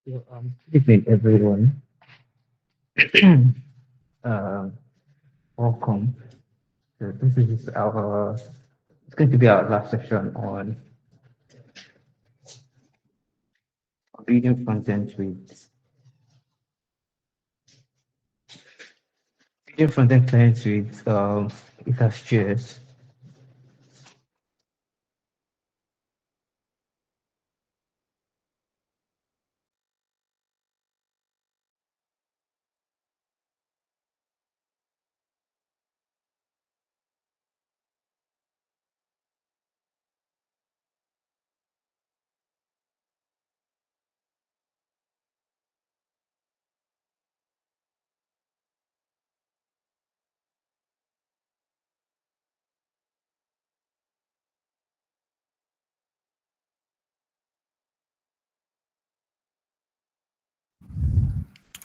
Good evening, everyone. uh, Welcome. So it's going to be our last session on video content clients with it has shares.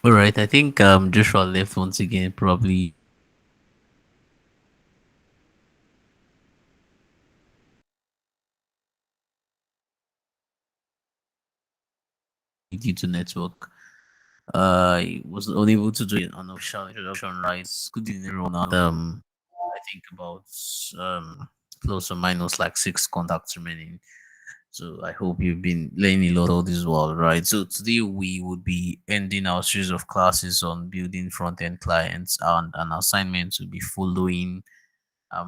All right, I think Joshua left once again, probably due to network. I was unable to do an official introduction, right? Good evening, everyone. I think about plus or minus like six contacts remaining. So I hope you've been learning a lot all this while, right? So today we would be ending our series of classes on building front end clients, and an assignment to be following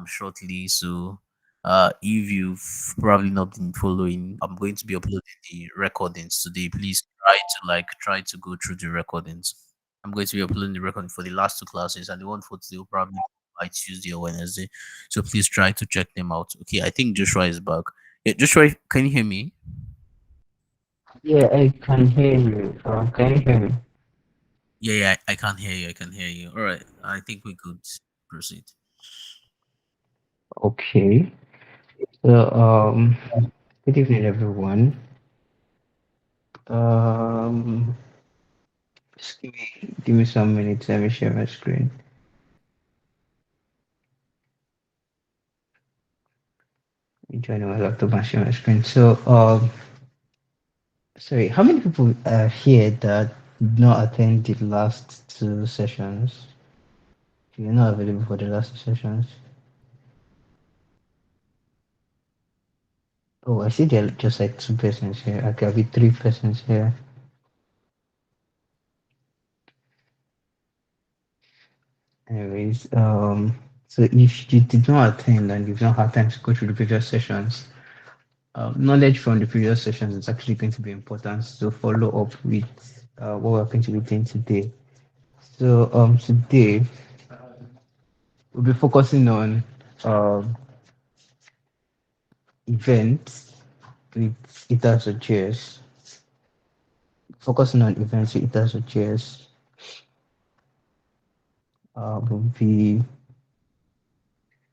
shortly. So if you've probably not been following, I'm going to be uploading the recordings today. Please try to go through the recordings. I'm going to be uploading the recording for the last two classes, and the one for today will probably be by Tuesday or Wednesday. So please try to check them out. Okay, I think Joshua is back. Yeah, Joshua, can you hear me? Yeah, I can hear you. Can you hear me? Yeah, I can hear you. I can hear you. All right, I think we could proceed. Okay. So good evening, everyone. Um, just give me some minutes. Let me share my screen. Joining my laptop and share my screen. So sorry, how many people are here that did not attend the last two sessions? You're not available for the last two sessions. Oh, I see there are just like two persons here. Okay, I'll be three persons here. Anyways, so if you did not attend and you've not had time to go through the previous sessions, knowledge from the previous sessions is actually going to be important to follow up with what we're going to be doing today. So today we'll be focusing on um, events with Itaso focusing on events with Itaso will be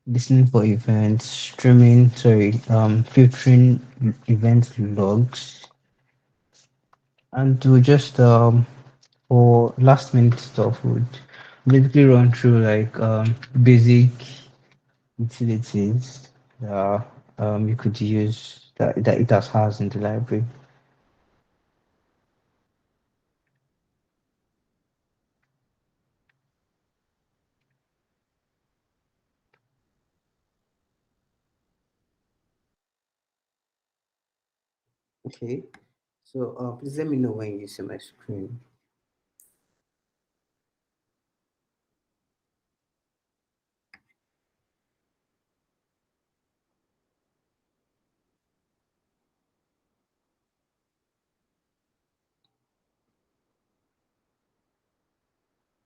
listening for events, filtering event logs, and to just for last minute stuff would basically run through like basic utilities that you could use that it has in the library. Okay, so please let me know when you see my screen.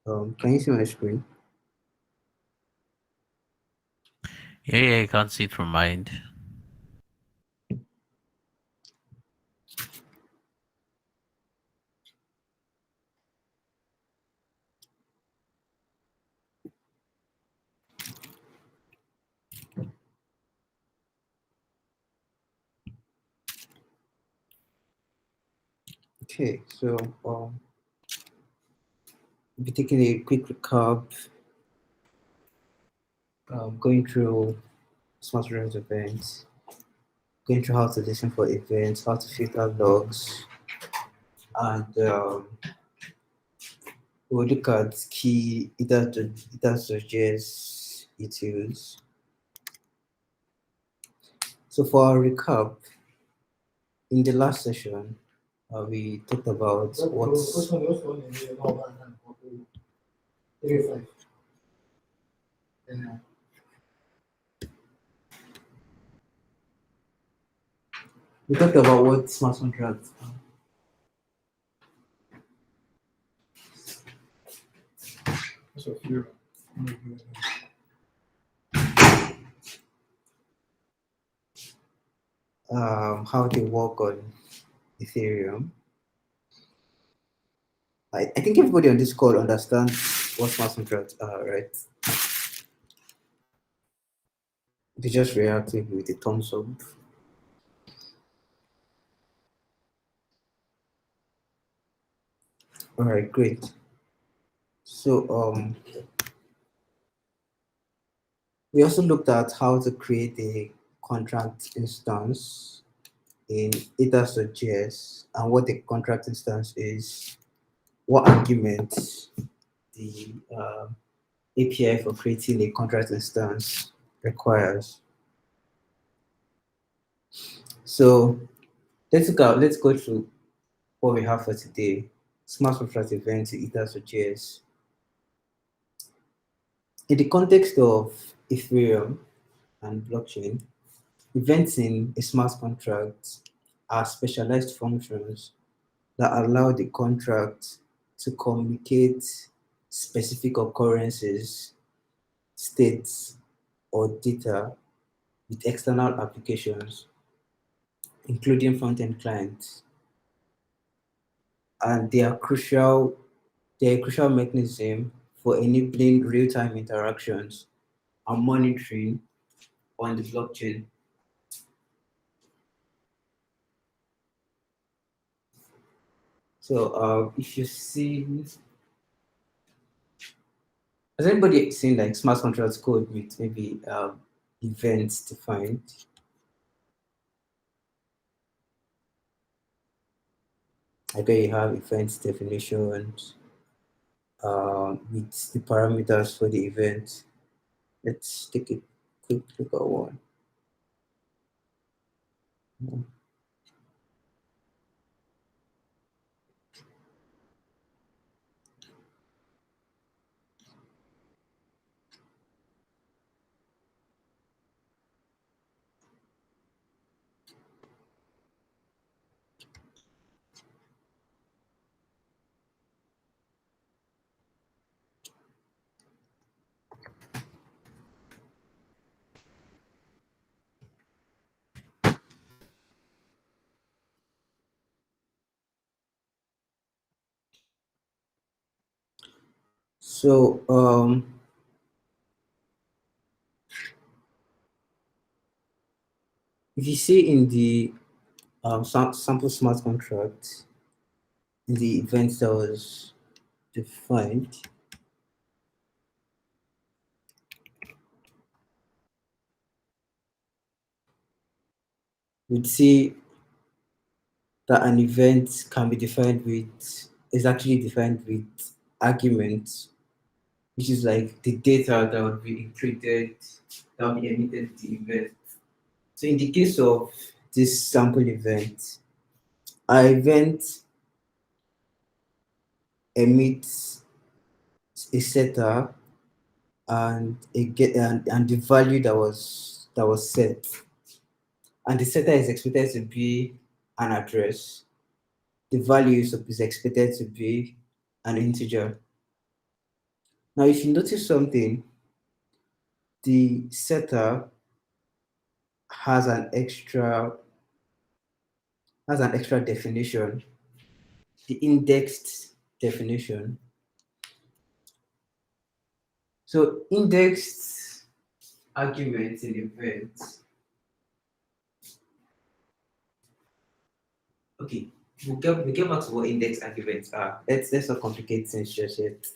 Can you see my screen? Yeah, I can't see it from my end. Okay, so be taking a quick recap, going through smart reference events, going through how to listen for events, how to filter logs, and we'll look at key data suggest utils. So for our recap, in the last session, we talked about what smart contracts how they work on Ethereum. I think everybody on this call understands what smart contracts are, right? They just reactive with a thumbs up. All right, great. So we also looked at how to create a contract instance in Ether.js and what the contract instance is, what arguments the API for creating a contract instance requires. So let's go through what we have for today. Smart contract event to Ether.js. In the context of Ethereum and blockchain, events in a smart contract are specialized functions that allow the contract to communicate specific occurrences, states, or data with external applications, including front-end clients. And they are a crucial mechanism for enabling real-time interactions and monitoring on the blockchain. So if you see, has anybody seen like smart contracts code with maybe events defined? Okay, you have events definitions with the parameters for the event. Let's take a quick look at one. So if you see in the sample smart contract, in the event that was defined, we'd see that an event can be defined with, is actually defined with arguments, which is like the data that would be included, that would be emitted to the event. So in the case of this sample event, our event emits a setter and and the value that was set, and the setter is expected to be an address. The value is expected to be an integer. Now, if you notice something, the setter has an extra definition, the indexed definition. So indexed arguments in events. Okay, we'll get back to what index arguments are. Let's not complicate things just yet.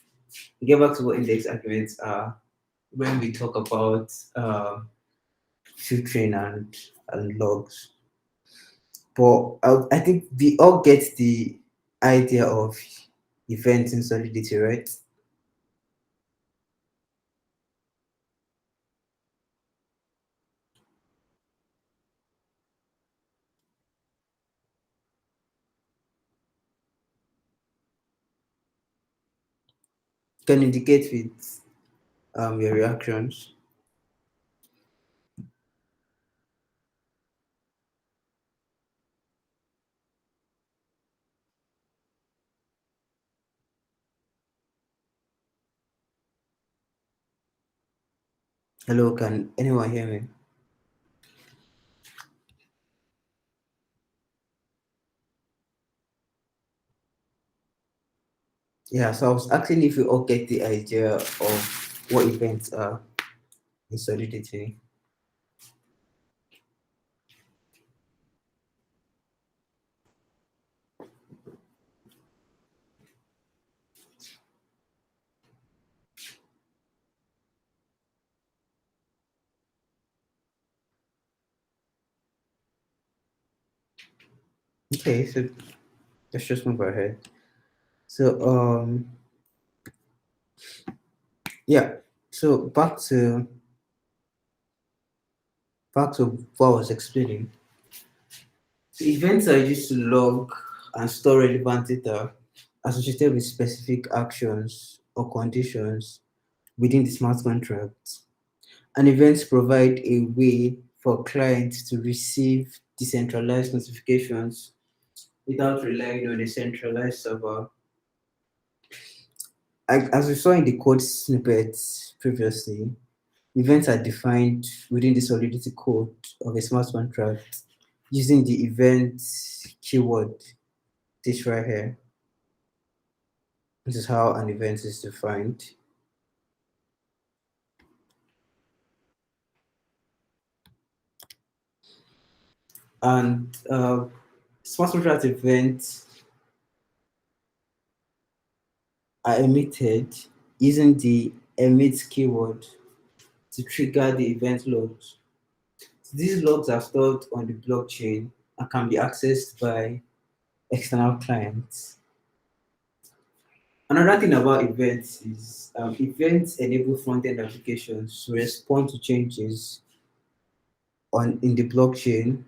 We'll get back to what index arguments are when we talk about filtering and logs. But I think we all get idea of events in solidity, right? Can indicate with your reactions. Hello, can anyone hear me? Yeah, so I was asking if you all get the idea of what events are in solidity. Okay, so let's just move ahead. So yeah, so back to what I was explaining. So events are used to log and store relevant data associated with specific actions or conditions within the smart contract. And events provide a way for clients to receive decentralized notifications without relying on a centralized server. As we saw in the code snippets previously, events are defined within the Solidity code of a smart contract using the event keyword, this right here. This is how an event is defined. And smart contract events are emitted using the emit keyword to trigger the event logs. So these logs are stored on the blockchain and can be accessed by external clients. Another thing about events is events enable front-end applications to respond to changes in the blockchain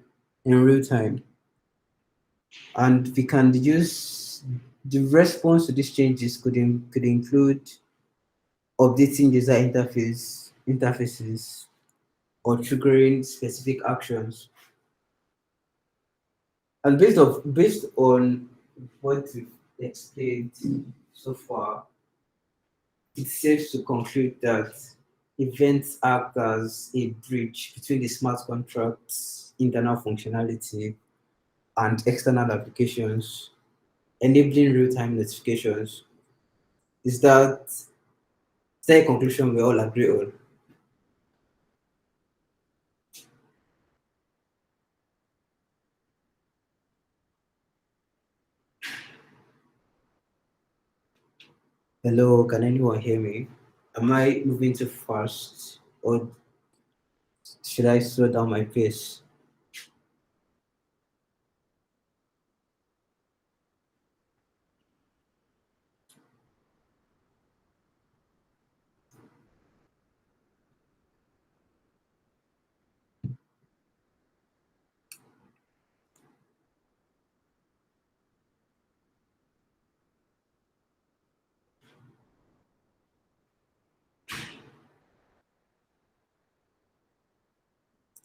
in real time, and we can use the response to these changes could include updating user interfaces or triggering specific actions. And based on what we've explained so far, it's safe to conclude that events act as a bridge between the smart contract's internal functionality and external applications, enabling real-time notifications. Is that a conclusion we all agree on? Hello, can anyone hear me? Am I moving too fast, or should I slow down my pace?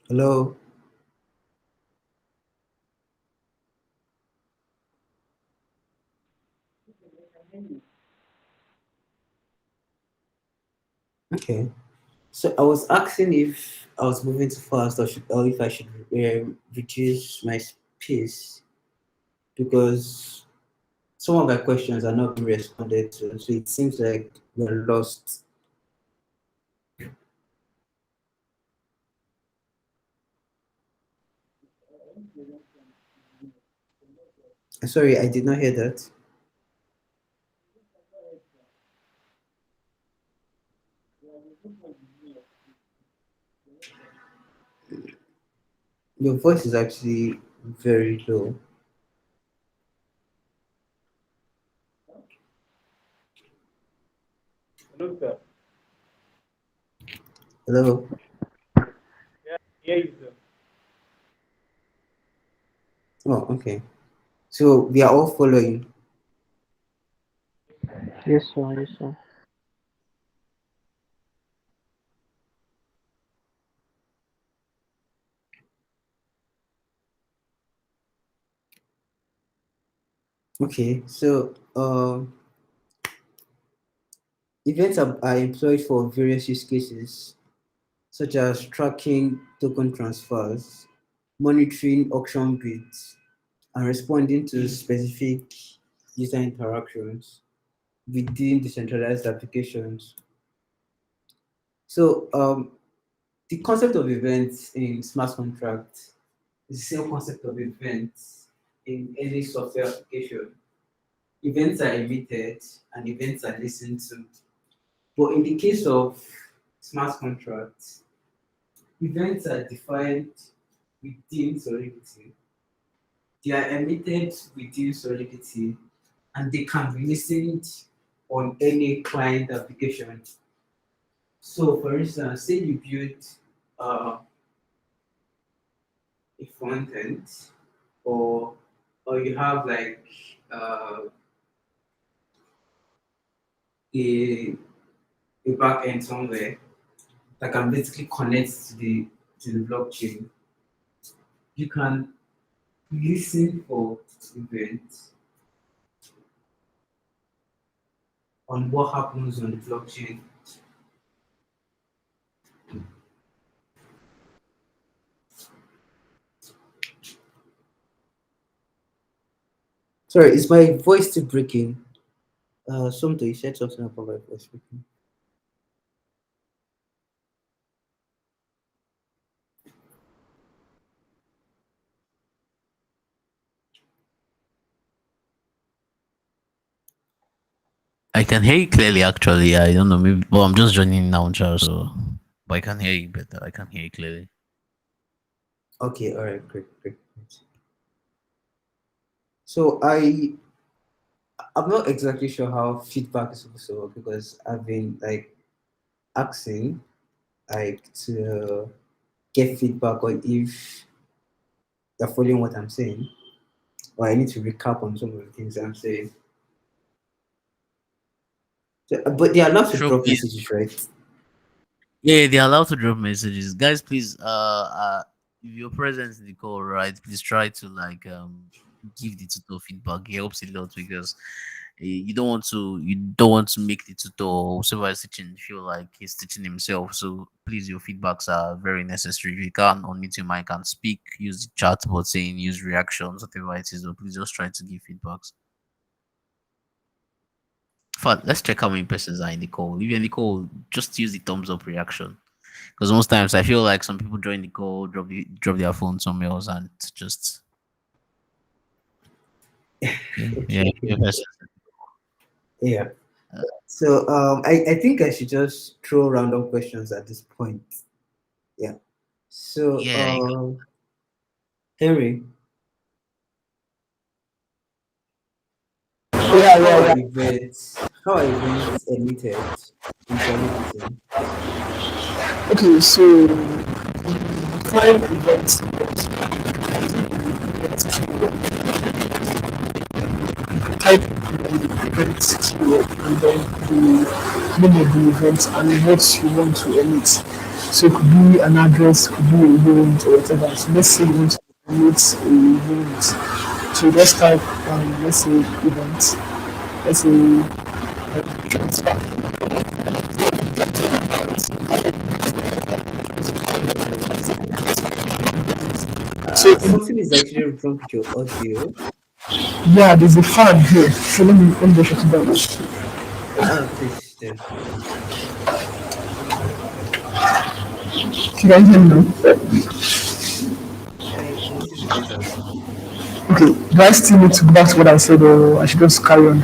Hello? Okay. So I was asking if I was moving too fast, or if I should reduce my pace, because some of my questions are not being responded to. So it seems like we're lost. Sorry, I did not hear that. Your voice is actually very low. Hello, sir. Hello. Yeah, here is Oh, okay. So we are all following. Yes, sir. Yes, sir. Okay. So events are employed for various use cases, such as tracking token transfers, monitoring auction bids, and responding to specific user interactions within decentralized applications. So the concept of events in smart contracts is the same concept of events in any software application. Events are emitted and events are listened to. But in the case of smart contracts, events are defined within Solidity. They are emitted within Solidity and they can be listened on any client application. So, for instance, say you build uh, a front end, or you have like uh, a back end somewhere that can basically connect to the blockchain. You can listen for events on what happens on the blockchain. Sorry, is my voice still breaking? Something you said something about my voice breaking. I can hear you clearly. Actually, I don't know. Maybe, well, I'm just joining now, Charles. So, but I can hear you better. I can hear you clearly. Okay, all right, great, great. Great. So I'm not exactly sure how feedback is supposed to work because I've been like asking like to get feedback on if they're following what I'm saying, or I need to recap on some of the things I'm saying. So, but they are allowed to Sure, drop please. messages, right? Yeah, they're allowed to drop messages. Guys, please, if you're present in the call, right, please try to like give the tutor feedback. It helps a lot because you don't want to make the tutor or whoever is teaching feel like he's teaching himself. So please, your feedbacks are very necessary. If you can't unmute your mic and speak, use the chat button, use reactions, whatever it is. But please just try to give feedbacks. In fact, let's check how many persons are in the call. If you're in the call, just use the thumbs up reaction. Because most times I feel like some people join the call, drop their phone somewhere else, and just yeah, yeah, Okay, yeah, okay. Yeah. So I think I should just throw random questions at this point. Yeah. So yeah. Henry, Yeah, how yeah, are yeah. events emitted in Solidity? Okay, so time events type the event keyword and then the name of the event and what you want to emit. So it could be an address, could be a unit or whatever. So let's say you want to emit a unit. So just type let's say event. Let's say transfer. So Something is actually wrong with your audio. yeah, there's a fan here. So let me just shut it down. Please, then. Can you hear me now? A little bit better. Okay, do I still need to go back to what I said or I should just carry on?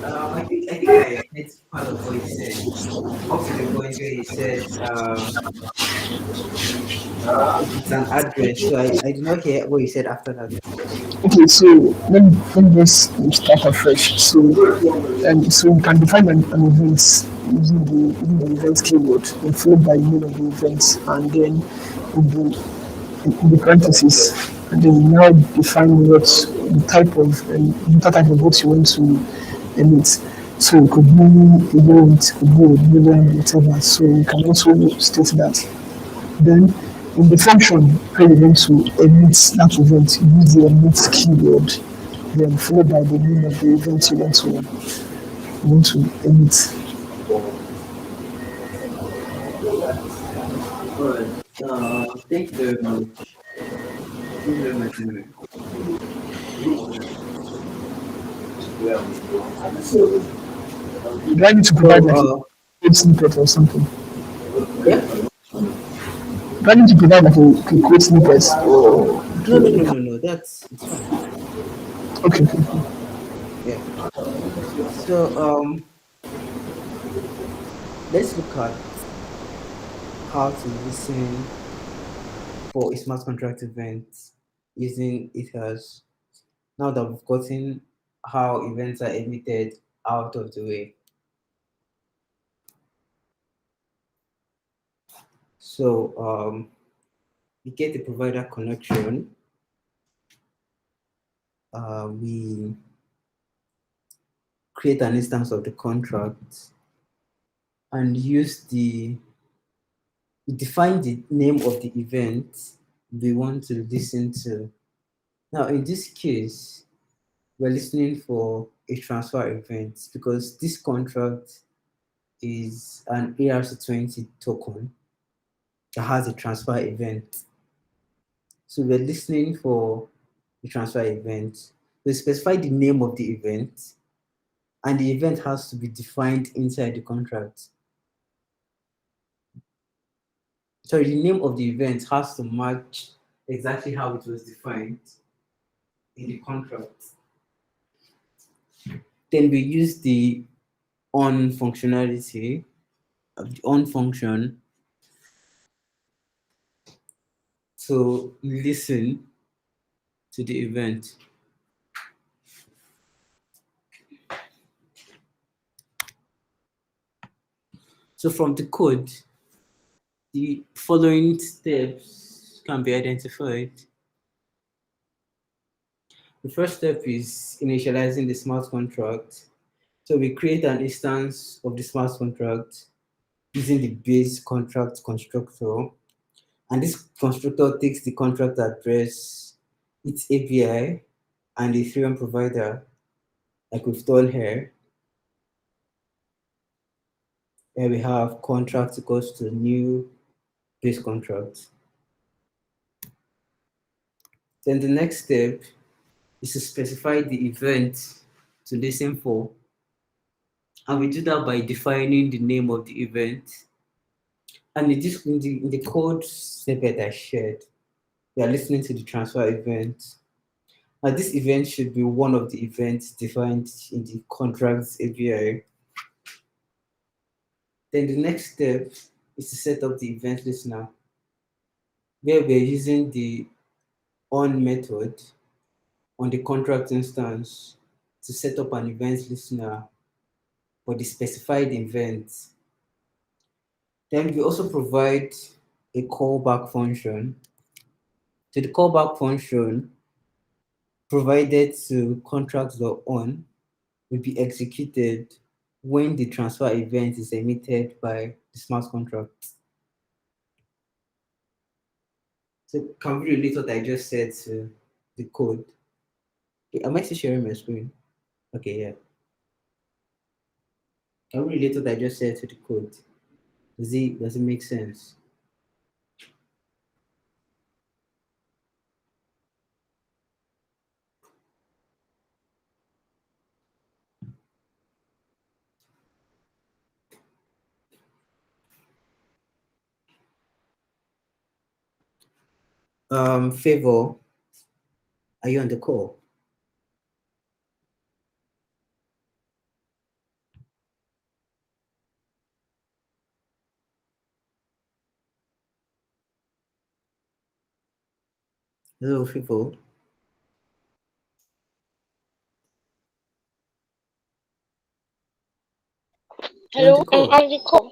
I think think I hit part of what you said, up to the point where you said it's an address. So I did not hear what you said after that. Okay, so let me just start afresh. So we can define an event using the event keyword, and followed by the name of the event, and then in the parentheses, and then you now define what the type of what you want to emit. So it could be a unit, it could be a million, whatever. So you can also state that. Then in the function where you want to emit that event, use the emit keyword, then followed by the name of the event you want to emit. All right. Thank you very much. Thank you very much, anyway. Do I need to provide So, like a code snippet or something? yeah. Do I need to provide like a code snippet? Or No, no, no, no, no. That's it's fine. okay, okay, okay. Yeah. So, let's look at how to listen for a smart contract event using ethers. Now that we've gotten how events are emitted out of the way. So, we get the provider connection. We create an instance of the contract and use the define the name of the event we want to listen to. Now, in this case, we're listening for a transfer event because this contract is an ARC20 token that has a transfer event. So we're listening for the transfer event. We specify the name of the event, and the event has to be defined inside the contract. Sorry, the name of the event has to match exactly how it was defined in the contract. Then we use the on functionality of the on function to listen to the event. So from the code, the following steps can be identified. The first step is initializing the smart contract. So we create an instance of the smart contract using the base contract constructor. And this constructor takes the contract address, its API, and the Ethereum provider, like we've done here. Here we have contract equals to new base contract. Then the next step is to specify the event to listen for. And we do that by defining the name of the event. And in the code snippet I shared, we are listening to the transfer event. Now this event should be one of the events defined in the contracts API. Then the next step is to set up the event listener, where we're using the on method on the contract instance to set up an event listener for the specified event. Then we also provide a callback function. So the callback function provided to contract.on will be executed when the transfer event is emitted by the smart contract. So can we relate what I just said to the code? Okay, am I still sharing my screen? Okay, yeah. Can we relate what I just said to the code? Does it make sense? Favor, are you on the call? Hello, people. You're on the Hello, call. I'm on the call.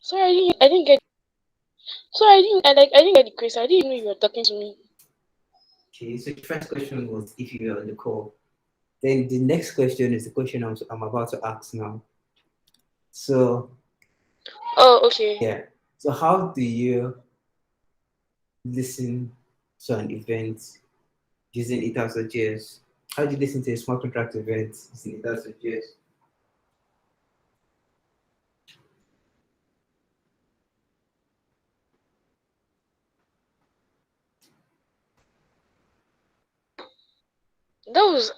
Sorry, I didn't get. Sorry, I didn't get the question. I didn't know you were talking to me. Okay, so the first question was if you were on the call. Then the next question is the question I'm about to ask now. So, Oh, okay. yeah. So, how do you listen to an event using it as a JS? How do you listen to a smart contract event using it as a JS?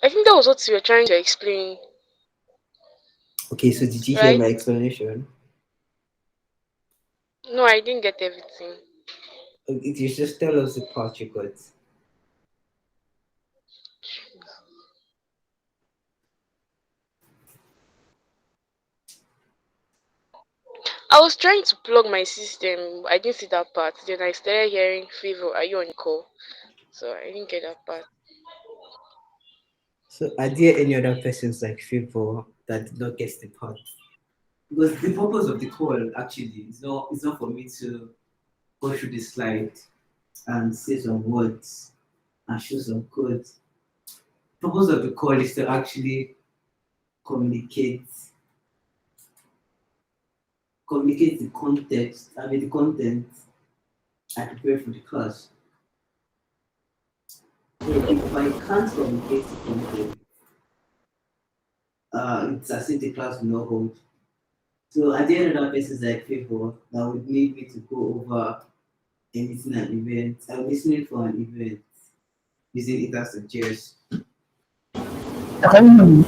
I think that was what you were trying to explain, Okay, so did you hear right? my explanation? No, I didn't get everything. You just tell us the part you got. I was trying to plug my system. I didn't see that part. Then I started hearing favor. Are you on the call? So I didn't get that part. So, are there any other persons like Favor that did not get the part? Because the purpose of the call actually is not for me to go through the slide and say some words and show some code. Purpose of the call is to actually communicate communicate the context, I mean the content I prepare for the class. So if I can't communicate the content, it's as if the class will not hold. So at the end of that basis, like people that would need me to go over anything an event. I'm listening for an event using it as a JS. I can hear you.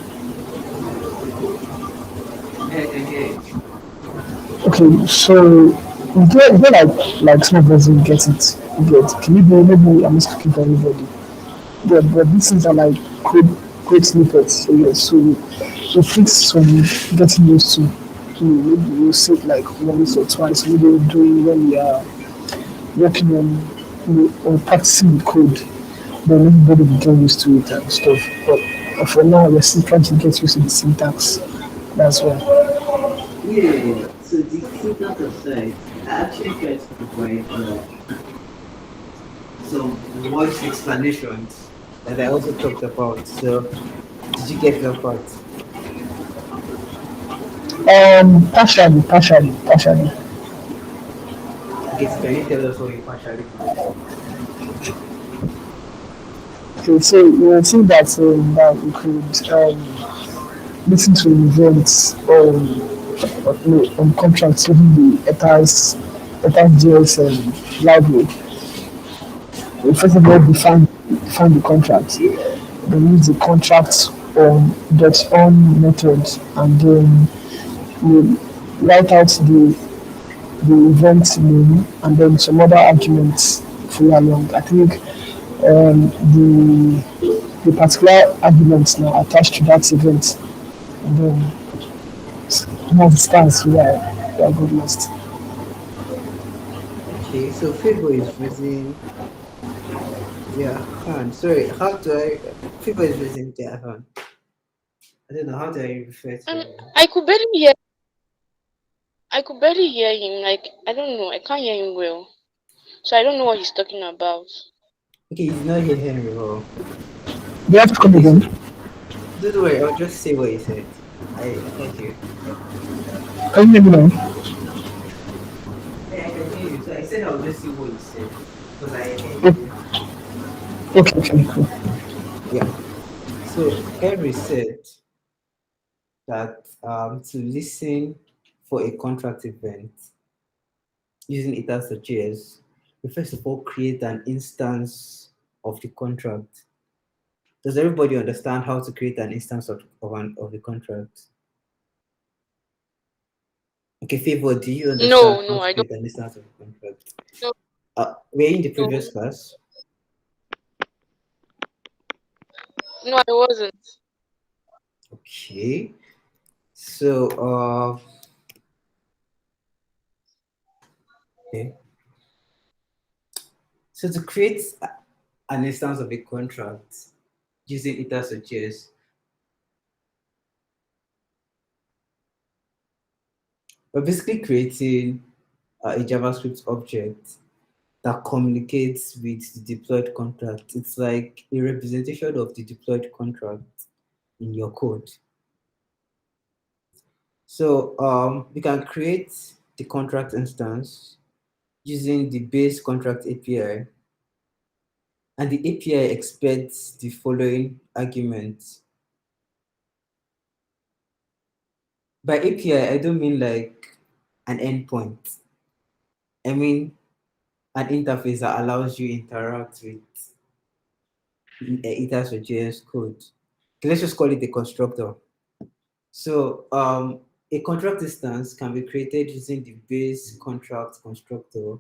Yeah, I can hear you. Okay, so is there like some of us will get it? You get? Can you be maybe I'm not speaking for everybody. But these things are like code snippets. So yes, so it takes some getting used to. So maybe we'll say it like once or twice. Maybe we're doing when we are working on or practicing the code. Then everybody will get used to it and stuff. But for now, we're still trying to get used to the syntax. That's why. Yeah, yeah, yeah. So the syntax aside, I actually tried to provide some voice explanations that I also talked about. So did you get that part? Partially. Okay, so can you tell us what you partially got? Okay, so you were saying that we could listen to events on contracts using the ETAS JS library. We first of all define the contract. Then use the contract on method, and then we write out the event name and then some other arguments follow along. I think the particular arguments now attached to that event, and then once it starts, we are good list. Okay, so Favor is using their hand. Sorry, how do I? Favor is using their hand. I don't know how do I refer to Um, him. I could barely hear. I could barely hear him. Like I don't know. I can't hear him well. So I don't know what he's talking about. Okay, you did not hear Henry well. They have to come Okay, so again. don't worry, I'll just say what he said. I heard you. Can you hear me now? Yeah, I can hear you. So I said I'll just say what you said because I heard O- you. Okay, cool. Yeah. So Henry said that to listen for a contract event using it as a JS, we first of all create an instance of the contract. Does everybody understand how to create an instance of the contract? Okay, Favor, do you understand No, how no, to I don't create an instance of the contract? know. Were you in the No, previous class? no, I wasn't. Okay. So okay. So to create an instance of a contract using it as a JS. We're basically creating a JavaScript object that communicates with the deployed contract. It's like a representation of the deployed contract in your code. So we can create the contract instance using the base contract API, and the API expects the following arguments. By API, I don't mean like an endpoint. I mean an interface that allows you interact with it as a JS code. Okay, let's just call it the constructor. So a contract instance can be created using the base contract constructor,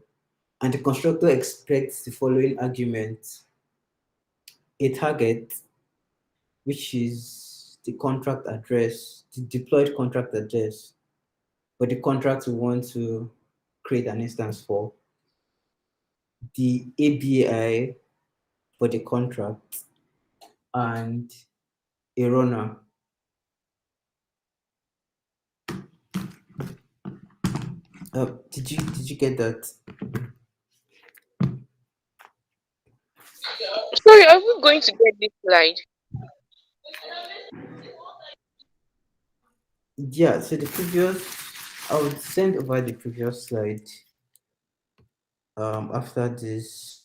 and the constructor expects the following argument: a target, which is the contract address, the deployed contract address, but the contract we want to create an instance for, the ABI for the contract, and a runner. Did you get that? Sorry, are we going to get this slide? Yeah. So the previous, I would send over the previous slide after this.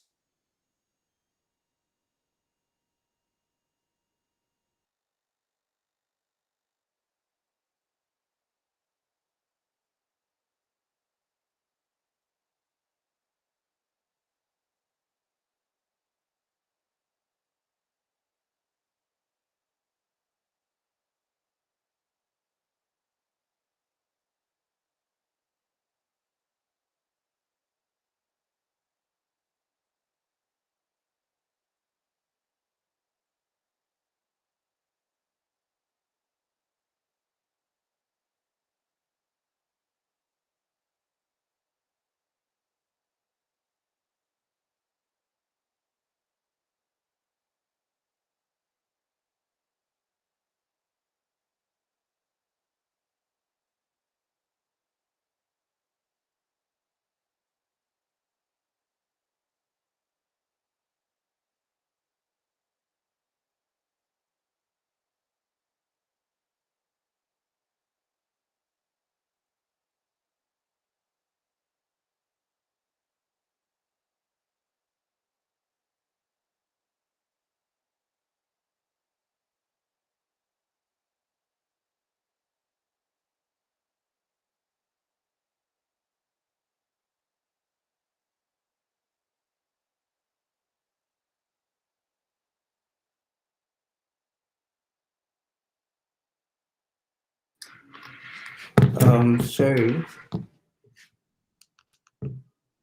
Sorry,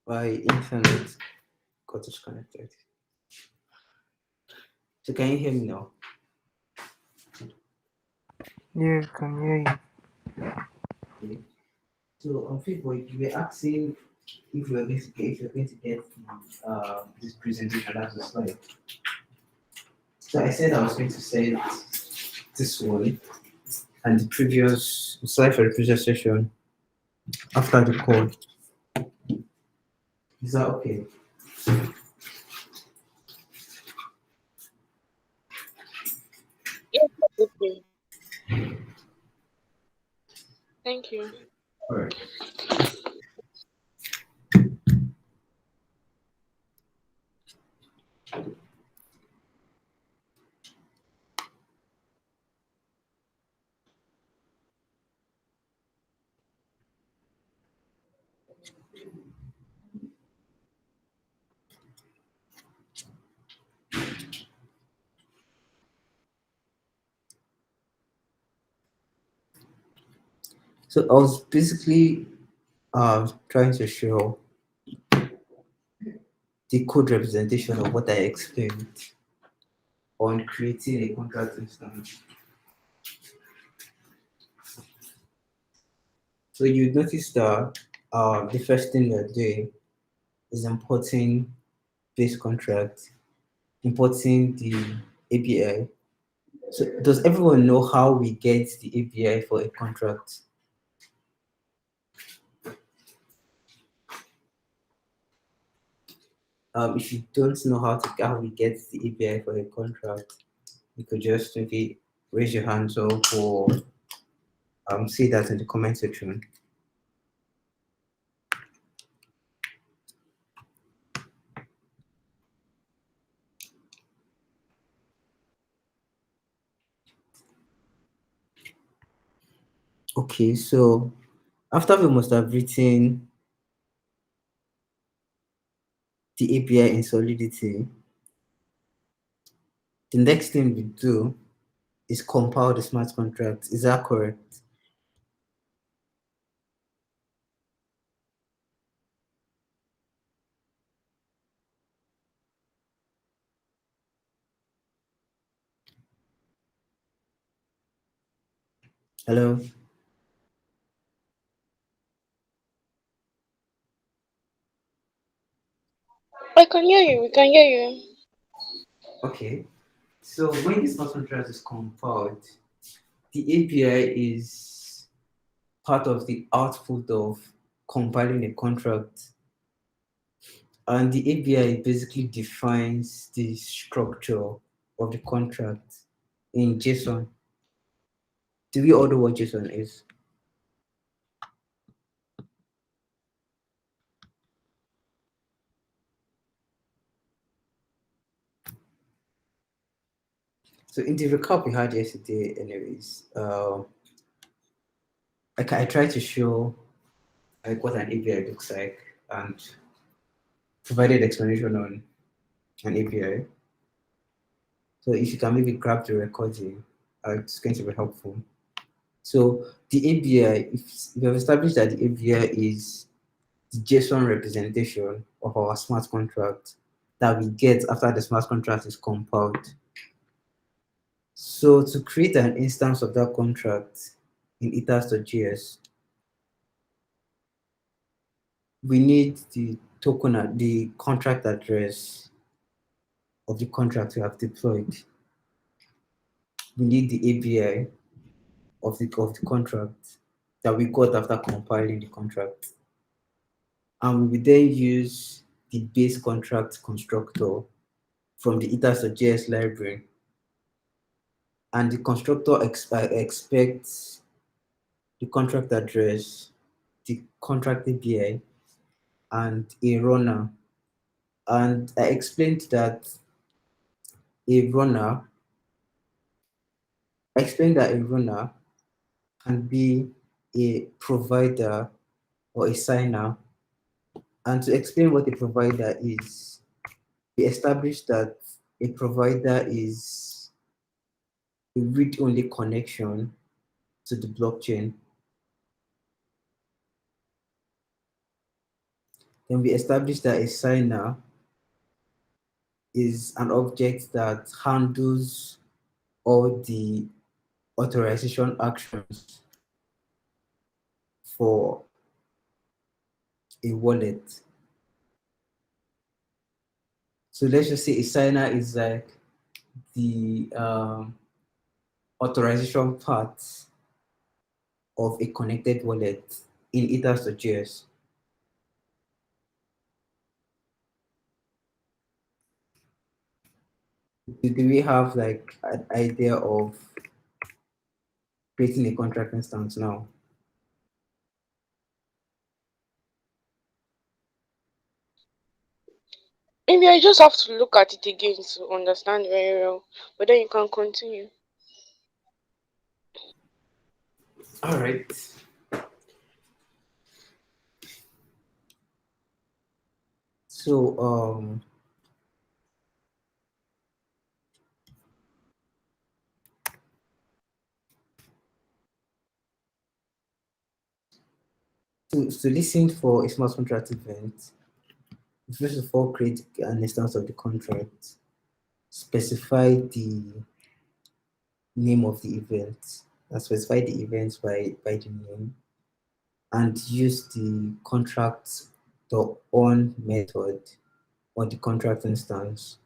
my internet got disconnected. So can you hear me now? Yeah, I can hear you. Okay. So people, you were asking if you're going to get this presentation as a slide. So I said I was going to say this one and the previous slide for the previous session after the call. Is that okay? Yes, okay. Thank you. All right. So I was basically trying to show the code representation of what I explained on creating a contract instance. So you notice that the first thing we're doing is importing base contract importing the API. So does everyone know how we get the API for a contract? If you don't know how we get the API for a contract, you could just maybe raise your hands up or say that in the comment section. Okay, so after we must have written the API in Solidity, the next thing we do is compile the smart contract. Is that correct? Hello? I can hear you. We can hear you. Okay. So when the smart contract is compiled, the API is part of the output of compiling a contract. And the API basically defines the structure of the contract in JSON. Do we all know what JSON is? So in the recap we had yesterday, anyways, I tried to show like what an API looks like and provided explanation on an API. So if you can maybe grab the recording, it's going to be helpful. So the API, if we have established that the API is the JSON representation of our smart contract that we get after the smart contract is compiled. So to create an instance of that contract in ethers.js, we need the token, the contract address of the contract we have deployed. We need the API of the contract that we got after compiling the contract. And we will then use the base contract constructor from the ethers.js library. And the constructor expects the contract address, the contract API, and a runner. And I explained that a runner, I explained that a runner can be a provider or a signer. And to explain what a provider is, we established that a provider is a read-only connection to the blockchain. Then we established that a signer is an object that handles all the authorization actions for a wallet. So let's just say a signer is like the authorization part of a connected wallet in ethers.js. Do we have like an idea of creating a contract instance now? Maybe I just have to look at it again to understand very well. But then you can continue. All right. So to listen for a smart contract event, first of all create an instance of the contract, specify the name of the event, specify the event by the name, and use the contract.on method on the contract instance.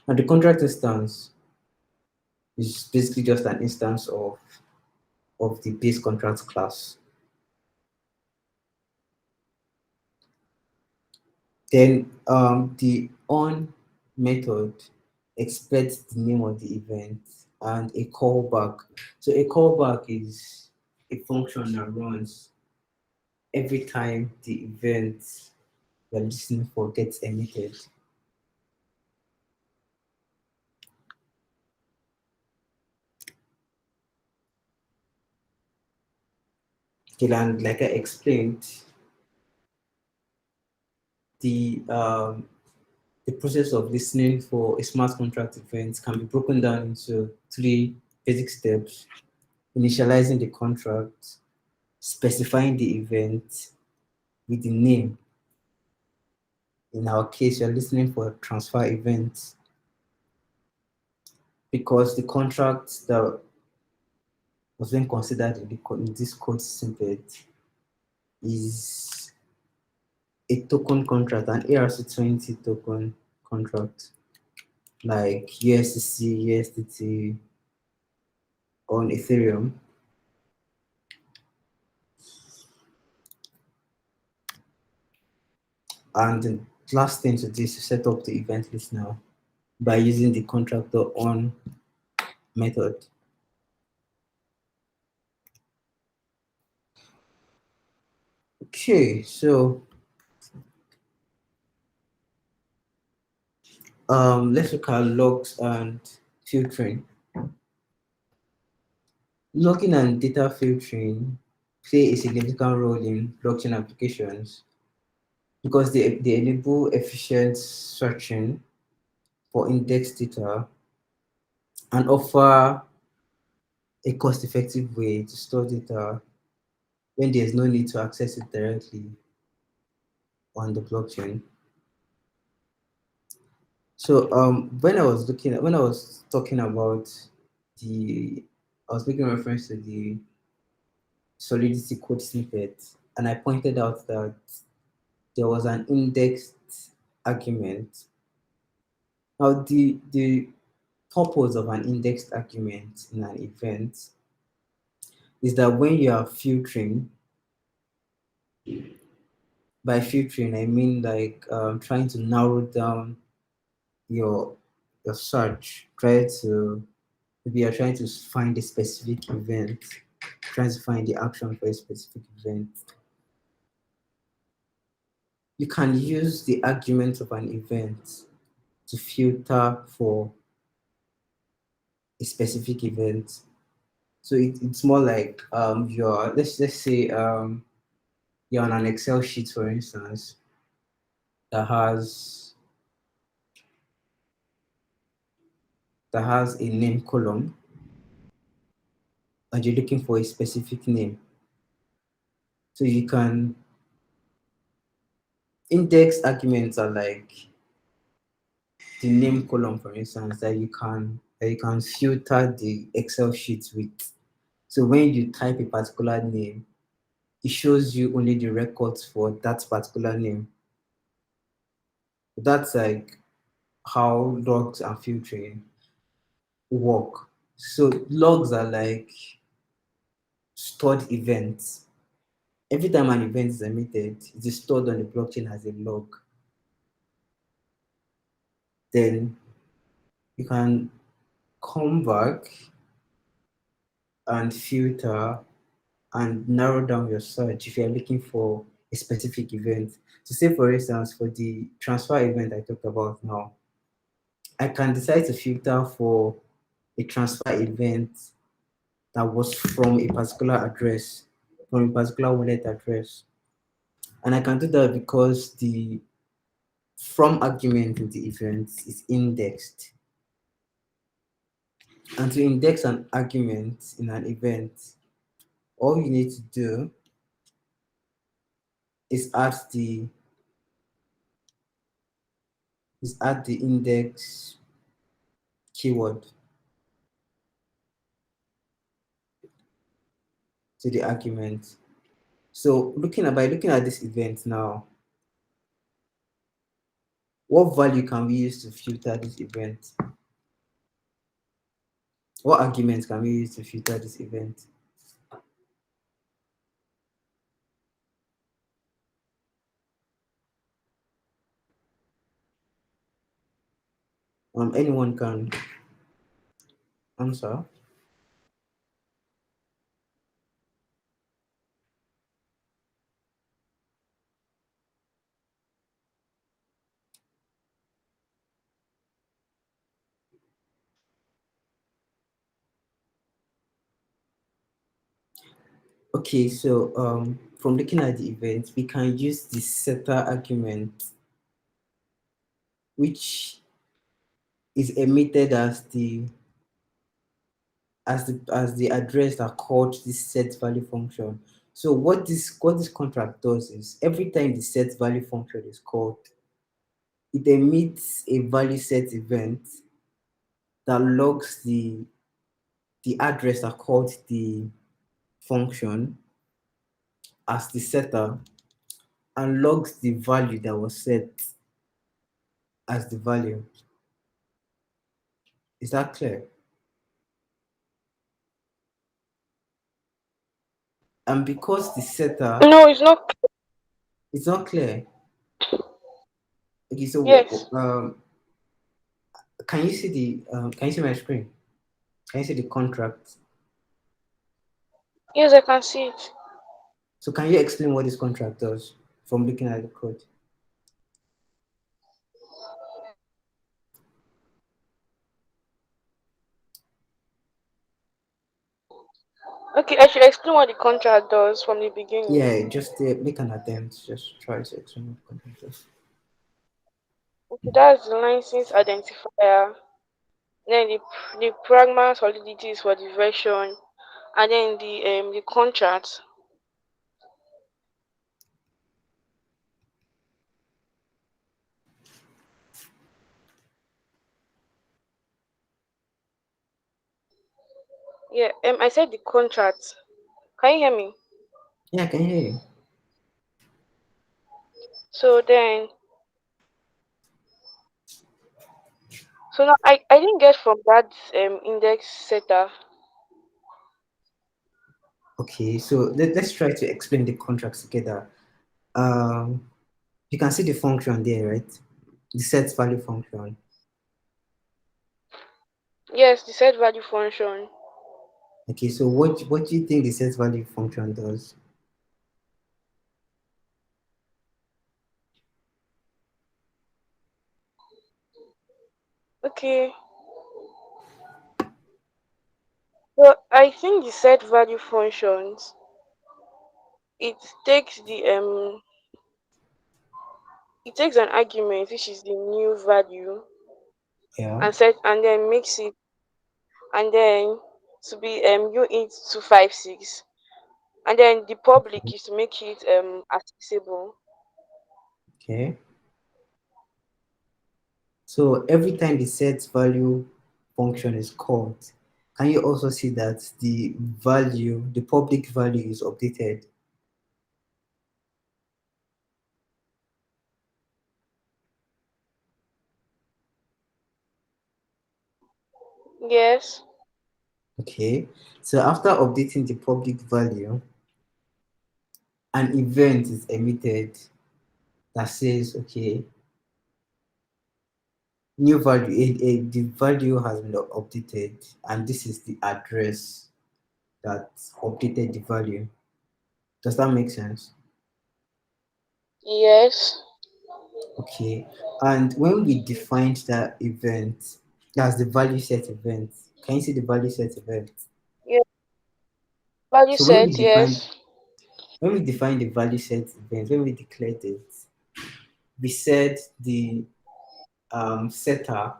And the contract instance is basically just an instance of the base contract class. Then the on method expects the name of the event and a callback. So a callback is a function that runs every time the event you're listening for gets emitted. Okay, and like I explained, the um, the process of listening for a smart contract event can be broken down into three basic steps: initializing the contract, specifying the event with the name. In our case, you're listening for a transfer event because the contract that was being considered in, in this code snippet is a token contract, an ERC20 token contract, like USDC, USDT on Ethereum. And the last thing to do is to set up the event listener by using the contractor on method. Okay, so let's look at logs and filtering. Logging and data filtering play a significant role in blockchain applications because they enable efficient searching for index data and offer a cost-effective way to store data when there's no need to access it directly on the blockchain. So when I was talking about I was making reference to the Solidity code snippet, and I pointed out that there was an indexed argument. Now, the purpose of an indexed argument in an event is that when you are filtering, by filtering, I mean like trying to narrow down your your search, try to maybe you're trying to find a specific event, trying to find the action for a specific event. You can use the argument of an event to filter for a specific event. So it's more like you're let's say you're on an Excel sheet, for instance, that has a name column, and you're looking for a specific name. So you can index arguments are like the name column, for instance, that you can filter the Excel sheet with. So when you type a particular name, it shows you only the records for that particular name. That's like how logs and filtering work. So logs are like stored events. Every time an event is emitted, it is stored on the blockchain as a log. Then you can come back and filter and narrow down your search if you're looking for a specific event. So say for instance, for the transfer event I talked about now, I can decide to filter for a transfer event that was from a particular address, from a particular wallet address. And I can do that because the from argument in the event is indexed. And to index an argument in an event, all you need to do is add the index keyword to the argument. So by looking at this event now, What value can we use to filter this event? What arguments can we use to filter this event? Anyone can answer. Okay, so from looking at the event, we can use the setter argument, which is emitted as the address that called this set value function. So what this contract does is every time the set value function is called, it emits a value set event that logs the address that called the function as the setter and logs the value that was set as the value. Is that clear? And because the setter, No, it's not. it's not clear. Okay, so Yes. can you see my screen? Can you see the contract? Yes, I can see it. So can you explain what this contract does from looking at the code? Okay, I should explain what the contract does from the beginning. Yeah, just make an attempt. Just try to explain what the contract does. Okay, that's the license identifier. Then the pragma solidities for the version, and then the contract. Yeah. I said the contract. Can you hear me? Yeah, I can hear you. So then, so now I didn't get from that index setter. Okay, so let's try to explain the contracts together. Um, you can see the function there, right? The set value function. Yes, the set value function. Okay, so what do you think the set value function does? Okay. So I think the set value functions, it takes it takes an argument which is the new value Yeah. and set and then makes it and then to be U256, and then the public is to make it accessible. Okay. So every time the set value function is called, can you also see that the public value is updated? Yes. Okay. So after updating the public value, an event is emitted that says, okay, new value, the value has been updated, and this is the address that updated the value. Does that make sense? Yes. Okay. And when we defined that event as the value set event, can you see the value set event? Yeah. Value So when we set. define Yes. when we define the value set event, when we declared it, we said the setter,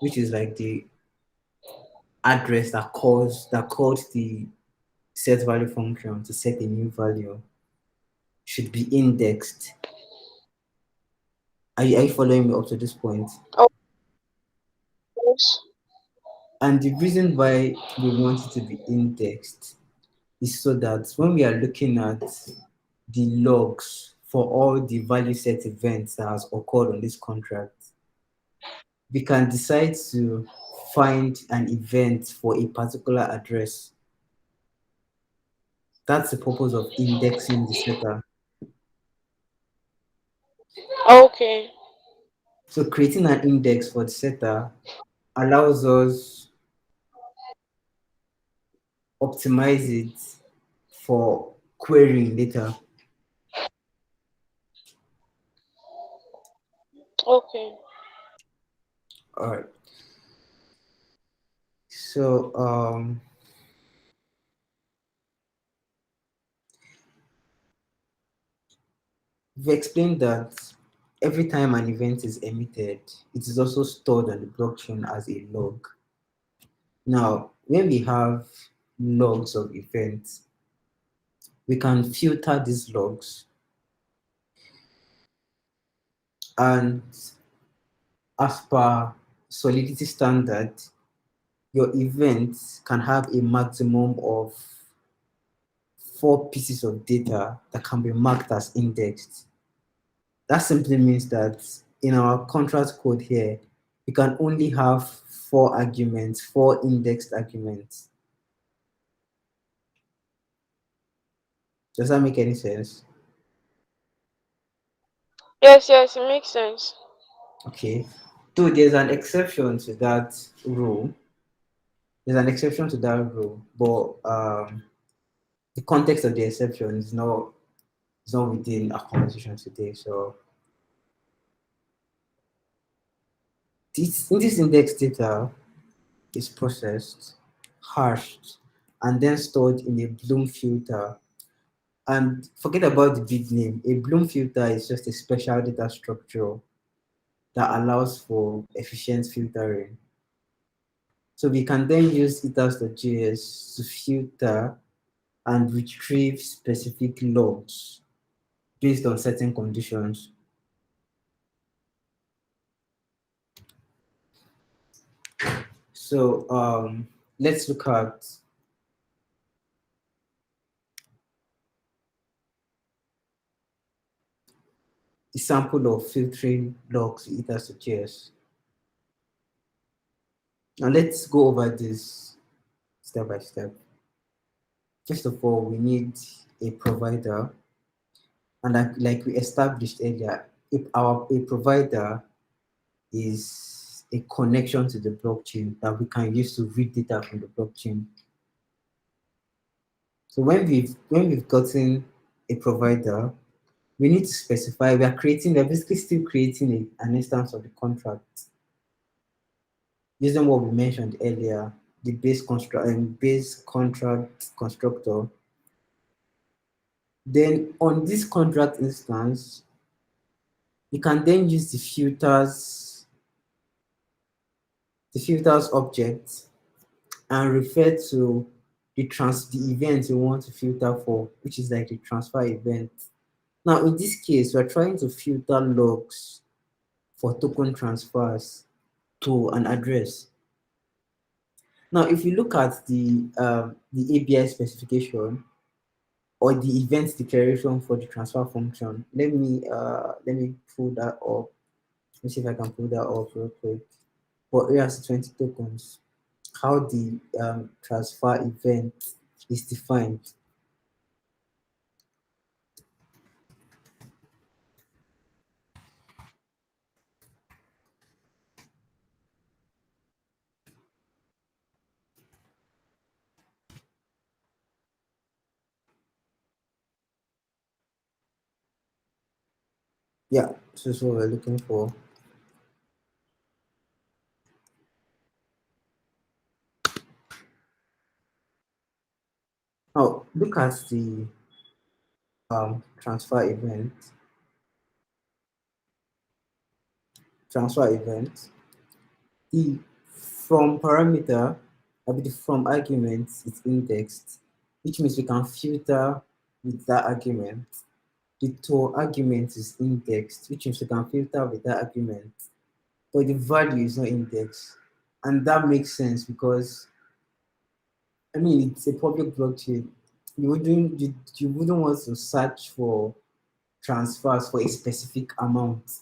which is like the address that calls the set value function to set a new value, should be indexed. Are you following me up to this point? Oh, yes. And the reason why we want it to be indexed is so that when we are looking at the logs for all the value set events that has occurred on this contract. We can decide to find an event for a particular address. That's the purpose of indexing the setter. Okay. So creating an index for the setter allows us optimize it for querying later. Okay. All right. So we explained that every time an event is emitted, it is also stored on the blockchain as a log. Now, when we have logs of events, we can filter these logs, and as per Solidity standard, your event can have a maximum of 4 pieces of data that can be marked as indexed. That simply means that in our contract code here, we can only have 4 arguments, 4 indexed arguments. Does that make any sense? Yes, yes, it makes sense. Okay. So there's an exception to that rule. There's an exception to that rule, but the context of the exception is not within our conversation today. So this index data is processed, hashed, and then stored in a Bloom filter. And forget about the big name. A Bloom filter is just a special data structure that allows for efficient filtering. So we can then use ethers.js to filter and retrieve specific logs based on certain conditions. So let's look at a sample of filtering logs with ethers.js. Now let's go over this step by step. First of all, we need a provider, and like we established earlier, if a provider is a connection to the blockchain that we can use to read data from the blockchain. So when we've gotten a provider, we need to specify we're basically still creating an instance of the contract using what we mentioned earlier, the base contract constructor. Then on this contract instance, you can then use the filters object and refer to the event you want to filter for, which is like the transfer event. Now, in this case, we're trying to filter logs for token transfers to an address. Now, if you look at the ABI specification or the event declaration for the transfer function, let me pull that up. Let me see if I can pull that up real quick. For ERC20 tokens, how the transfer event is defined. Yeah, so this is what we're looking for. Now, look at the transfer event. Transfer event. The from parameter, the from argument is indexed, which means we can filter with that argument. The to argument is indexed, which means we can filter with that argument, but the value is not indexed. And that makes sense because I mean it's a public blockchain. You wouldn't want to search for transfers for a specific amount,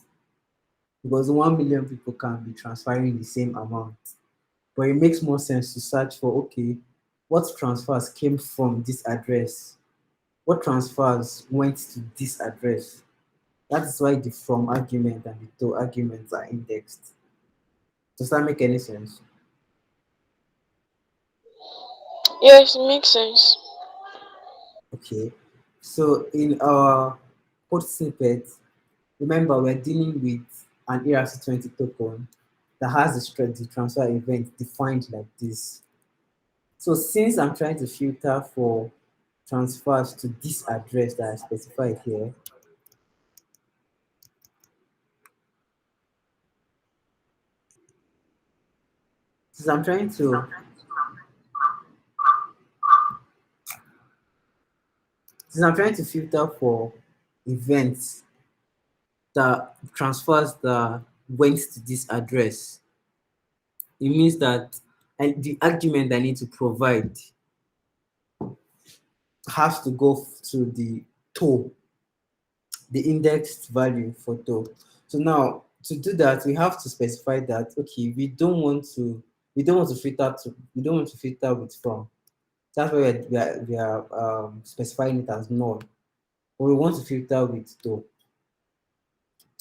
because 1 million people can be transferring the same amount. But it makes more sense to search for, okay, what transfers came from this address? What transfers went to this address? That is why the from argument and the to arguments are indexed. Does that make any sense? Yes, it makes sense. Okay. So in our code snippet, remember we're dealing with an ERC20 token that has the transfer event defined like this. So since I'm trying to filter for transfers to this address that I specified here, since I'm trying to since I'm trying to filter for events that transfers that went to this address, it means that and the argument I need to provide has to go to the indexed value for to. So now to do that, we have to specify that okay, we don't want to filter with from. That's why we are specifying it as null. But we want to filter with to.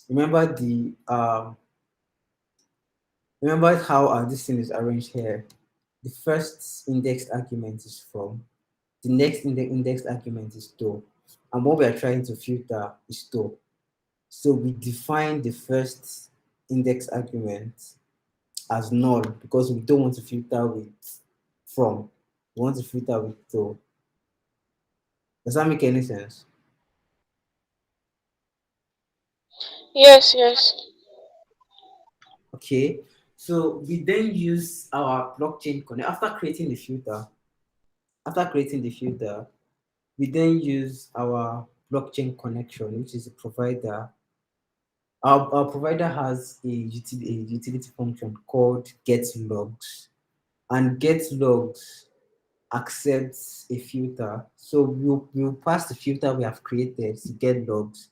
Remember the remember how this thing is arranged here. The first indexed argument is from. The next indexed argument is to. And what we are trying to filter is to. So we define the first index argument as null because we don't want to filter with from. We want to filter with to. Does that make any sense? Yes, yes. Okay. So we then use our blockchain connect after creating the filter, we then use our blockchain connection, which is a provider. Our provider has a utility function called getLogs, and getLogs accepts a filter. So we'll pass the filter we have created to getLogs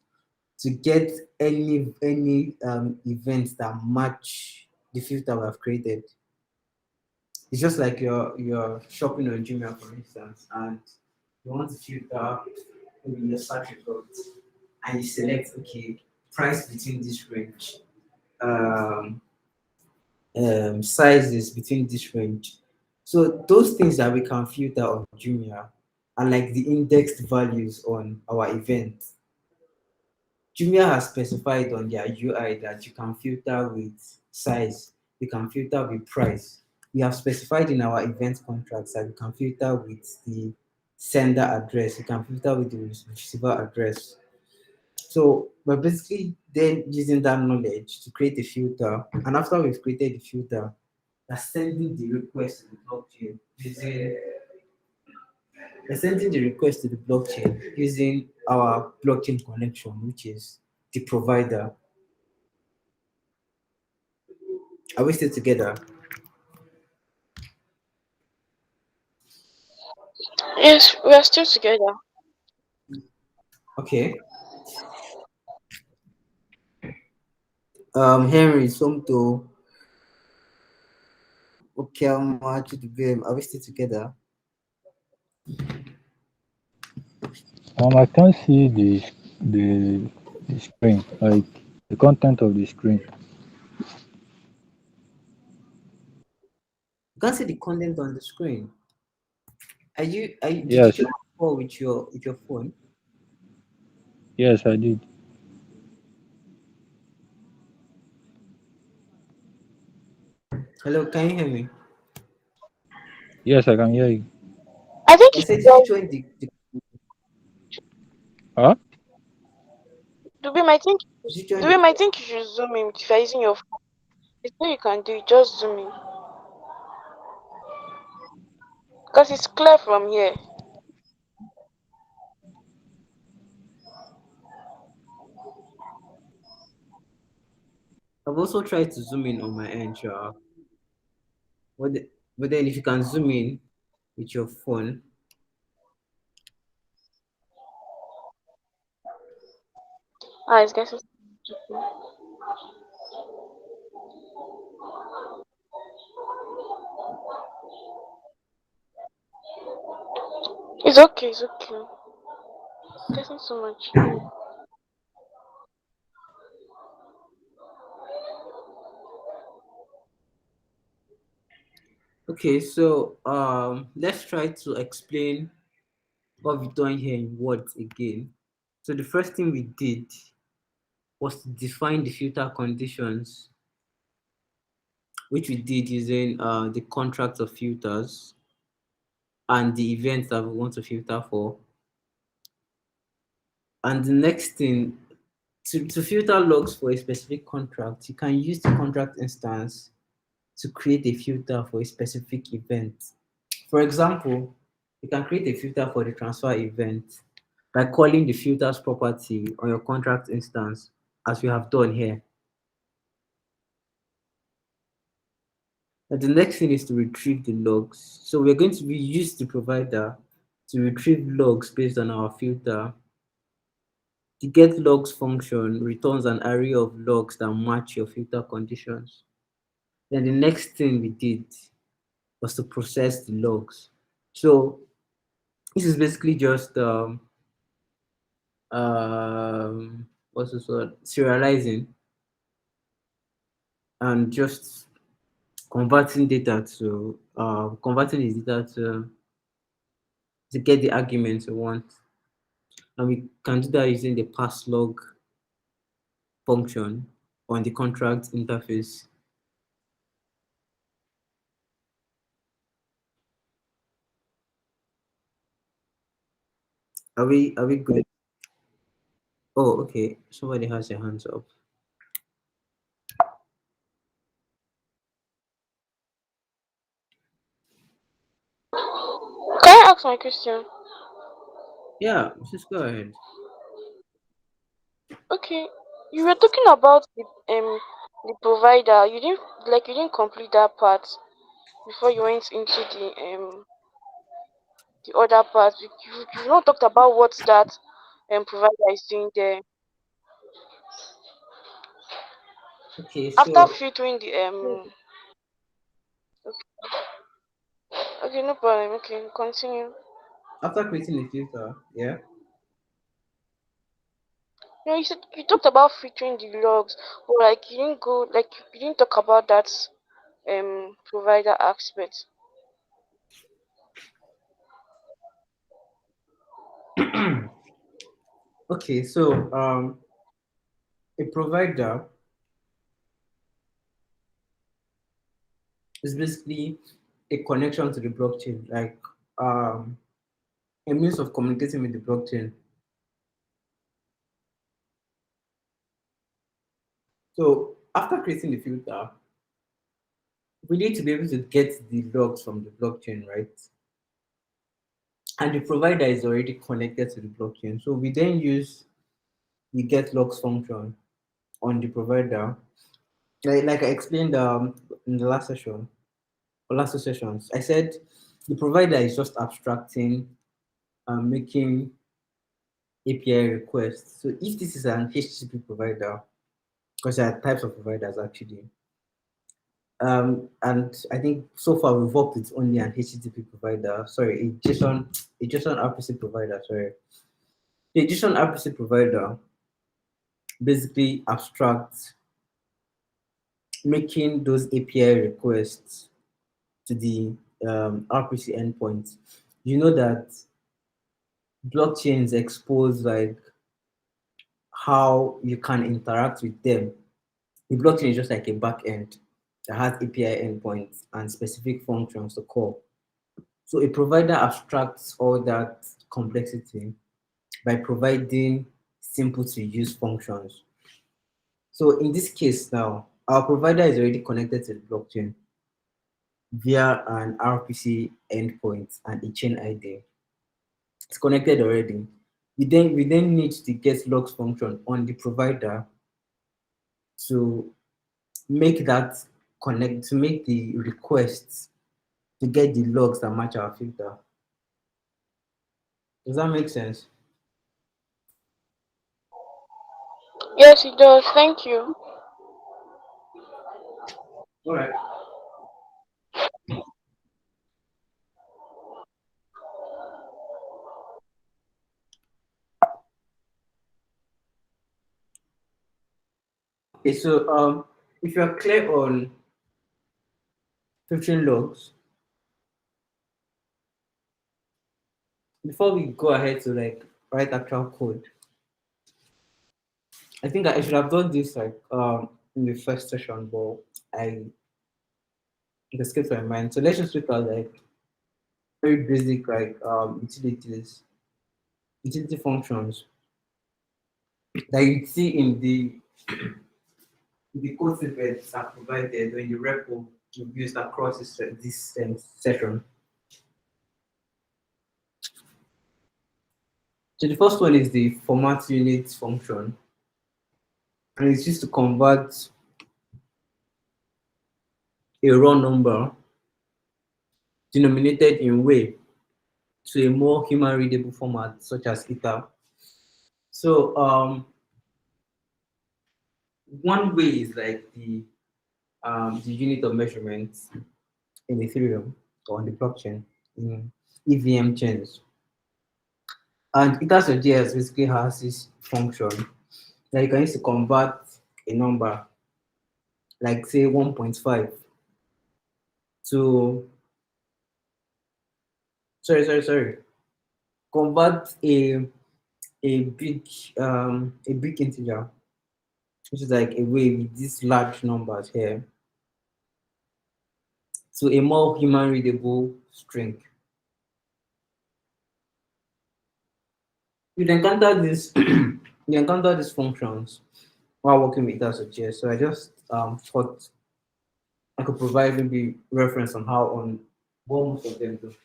to get any events that match the filter we have created. It's just like you're shopping on Jumia, for instance, and you want to filter maybe your search results, and you select okay price between this range, um, sizes between this range. So those things that we can filter on Jumia are like the indexed values on our event. Jumia has specified on their UI that you can filter with size, you can filter with price. We have specified in our event contracts that you can filter with the sender address, you can filter with the receiver address. So we're basically then using that knowledge to create a filter. And after we've created the filter, we're sending the request to the blockchain using we're sending the request to the blockchain using our blockchain connection, which is the provider. Are we still together? Yes, we are still together. Okay. Henry, Somto, Okelma, Chidubem, are we still together? I can't see the screen, like the content of the screen. You can't see the content on the screen. Did you Yes, join the call with your phone? yes, I did. Hello, can you hear me? Yes, I can hear you. I think I you said, should did you just join Huh? Dubim, I think did you join the Dubim, I call? think you should zoom in if you're using your phone. It's what you can do, just zoom in. Because it's clear from here. I've also tried to zoom in on my end, sure. But, but then if you can zoom in with your phone, Ah, it's getting. It's okay. It's okay. Getting so much. Okay, so let's try to explain what we've done here in words again. So the first thing we did was to define the filter conditions, which we did using the contract of filters and the events that we want to filter for. And the next thing, to filter logs for a specific contract, you can use the contract instance to create a filter for a specific event. For example, you can create a filter for the transfer event by calling the filters property on your contract instance, as we have done here. And the next thing is to retrieve the logs. So we're going to be use the provider to retrieve logs based on our filter. The get logs function returns an array of logs that match your filter conditions. Then the next thing we did was to process the logs. So this is basically just what's this word? Serializing and just converting the data to get the arguments we want. And we can do that using the pass log function on the contract interface. Are we good? Oh, okay. Somebody has their hands up. Can I ask my question? Yeah, just go ahead. Okay, you were talking about the provider. You didn't complete that part before you went into the other part. You've not talked about what that provider is doing there. Okay, After so filtering the okay, no problem. Okay, continue. after creating the filter, yeah. No, you said you talked about filtering the logs, but like you didn't talk about that provider aspect. Okay, so a provider is basically a connection to the blockchain, like um, a means of communicating with the blockchain. So after creating the filter, we need to be able to get the logs from the blockchain, right? And the provider is already connected to the blockchain. So we then use the get logs function on the provider. Like I explained in the last session, or last two sessions, I said the provider is just abstracting and making API requests. So if this is an HTTP provider, because there are types of providers actually, and I think so far we've worked with only an HTTP provider. Sorry, a JSON RPC provider. Sorry, the JSON RPC provider basically abstracts making those API requests to the RPC endpoint. You know that blockchains expose like how you can interact with them. The blockchain is just like a backend that has API endpoints and specific functions to call. So a provider abstracts all that complexity by providing simple to use functions. So in this case now, our provider is already connected to the blockchain via an RPC endpoint and a chain ID. It's connected already. We then need the get logs function on the provider to make that connect to make the requests to get the logs that match our filter. Does that make sense? Yes, it does. Thank you. All right. Okay, so if you are clear on filtering logs, before we go ahead to like write actual code, I think I should have done this like in the first session, but I it escaped my mind. So let's just look at like very basic like utility functions that you see in the code snippets are provided when the repo you used across this session. So the first one is the format unit function, and it's used to convert a raw number denominated in way to a more human readable format such as ether. So one way is like the unit of measurement in Ethereum or on the blockchain in EVM chains. And Ether.js basically has this function that you can use to convert a number like say 1.5 to sorry convert a big a big integer, which is like a way with these large numbers here, to a more human readable string. You'd encounter this you encounter these functions while working with Ether.js. So I just thought I could provide maybe reference on how on what most of them do.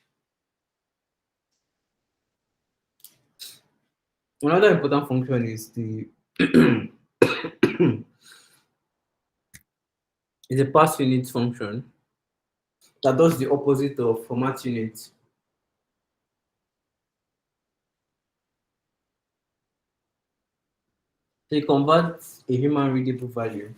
Another important function is the is a pass unit function that does the opposite of format unit. So it converts a human readable value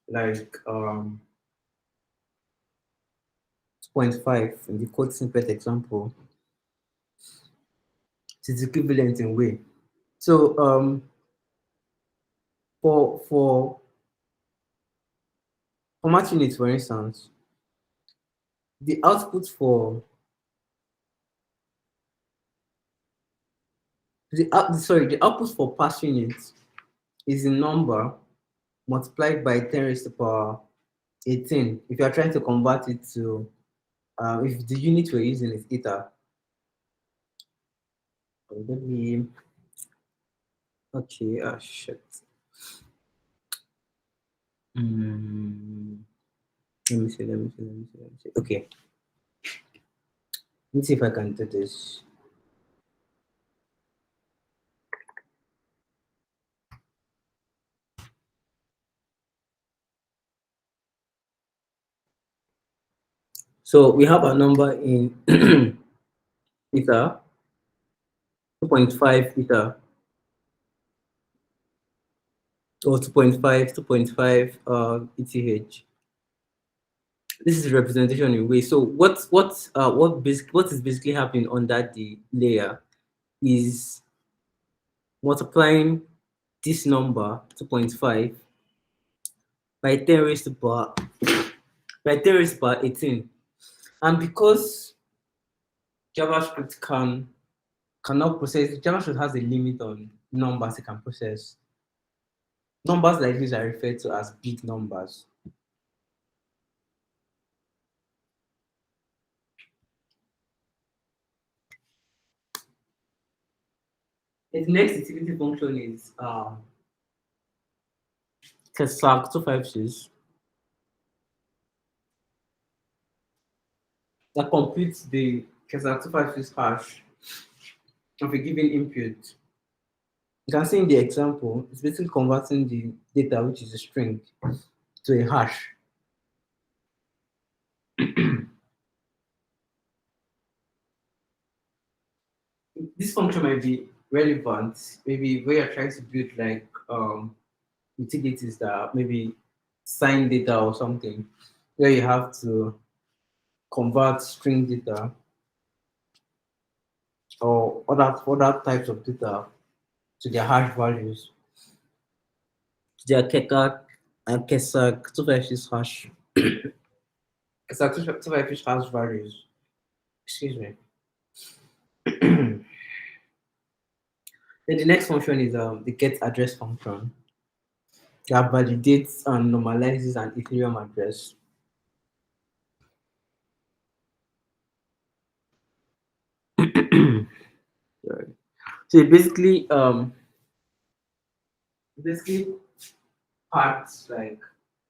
like 0.5 in the code snippet example to its equivalent in way. So for format unit, for instance, the output for the output for pass unit is a number multiplied by 10 raised to the power 18 if you are trying to convert it to if the unit we're using is ether. Let me okay shit. Mm, let me see. Okay, let's see if I can do this. So we have a number in ether, 2.5 ether, or 2.5 ETH. This is representation in way. So what is basically happening under the layer is multiplying this number 2.5 by 10 raised to power 18. And because JavaScript cannot process, JavaScript has a limit on numbers it can process. Numbers like this are referred to as big numbers. The next utility function is Tesla 256 that computes the Tesla 256 hash of a given input. You can see in the example, it's basically converting the data, which is a string, to a hash. This function might be relevant, maybe where you're trying to build like utilities that maybe sign data or something, where you have to convert string data or other types of data to their hash values, to their Kekkak and Kesak 256 hash. Kesak 256 hash values. Excuse me. Then the next function is the get address function that validates and normalizes an Ethereum address. Sorry. So it basically parts like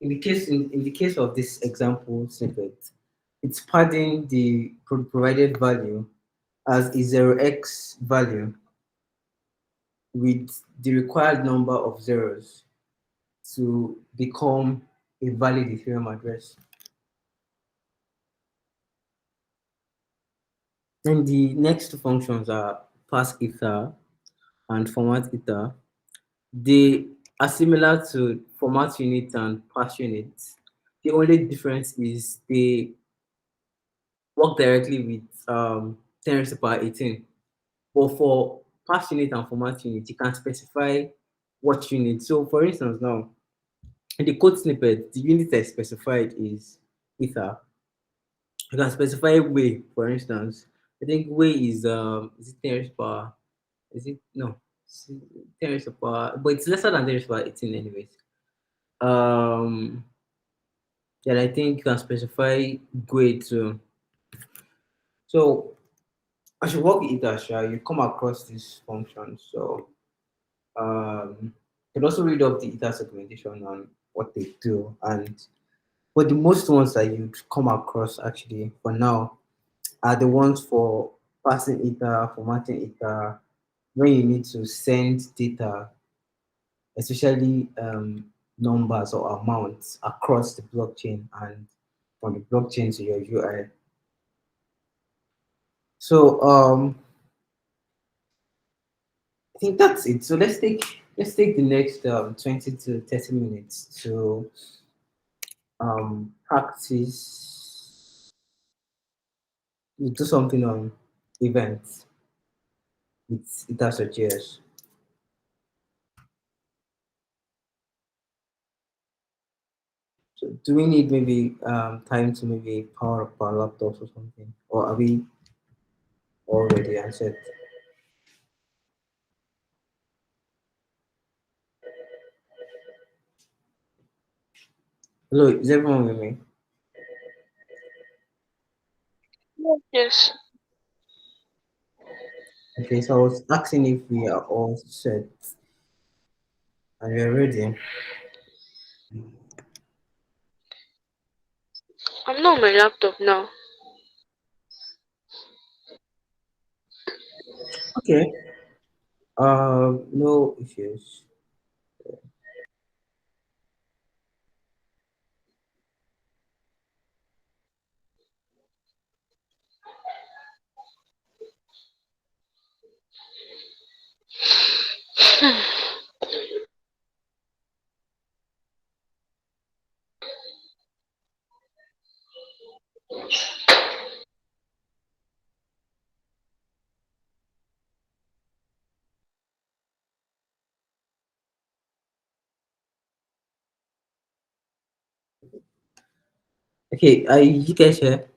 in the case of this example snippet, it's padding the provided value as a 0x value with the required number of zeros to become a valid Ethereum address. Then the next two functions are pass ether and format ether. They are similar to format unit and pass unit. The only difference is they work directly with 10 raised to the power 18. But for pass unit and format unit, you can specify what unit. So for instance, now in the code snippet, the unit I specified is ether. You can specify way, for instance. I think way is it 10 raised to the power? Is it no? It's 10 raised to the power, but it's lesser than 10 raised to the power 18 anyways. Um then I think you can specify grade too. So as you work with ether, you come across this function. So you can also read up the ether segmentation on what they do. And but the most ones that you'd come across actually for now are the ones for passing ether, formatting ether, when you need to send data, especially numbers or amounts across the blockchain and from the blockchain to your UI. So I think that's it. So let's take the next 20 to 30 minutes to practice. We do something on events. It has a JS. So do we need maybe time to maybe power up our laptops or something, or are we already answered? Hello, is everyone with me? Yes. Okay, so I was asking if we are all set and we are ready. I'm not on my laptop now. Okay. No issues. Okay, are you guys here?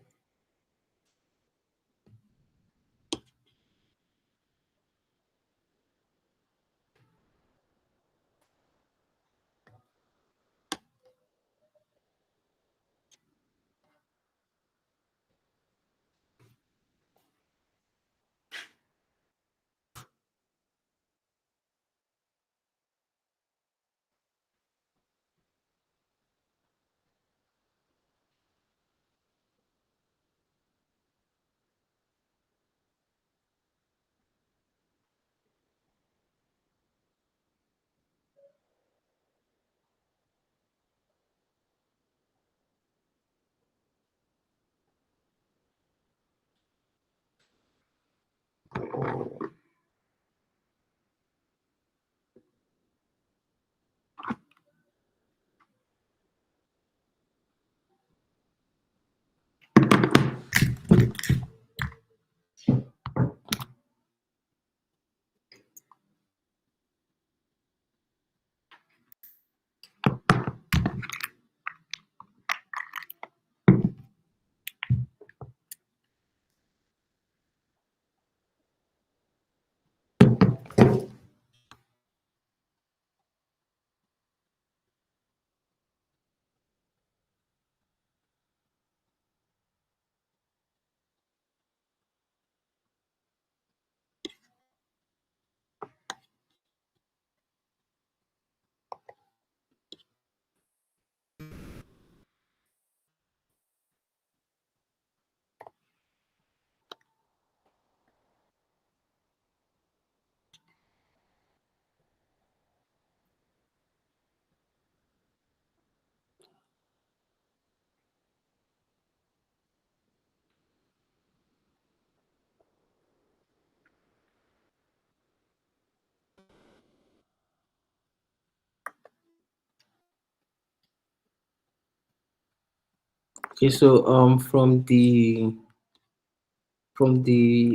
Okay, so from the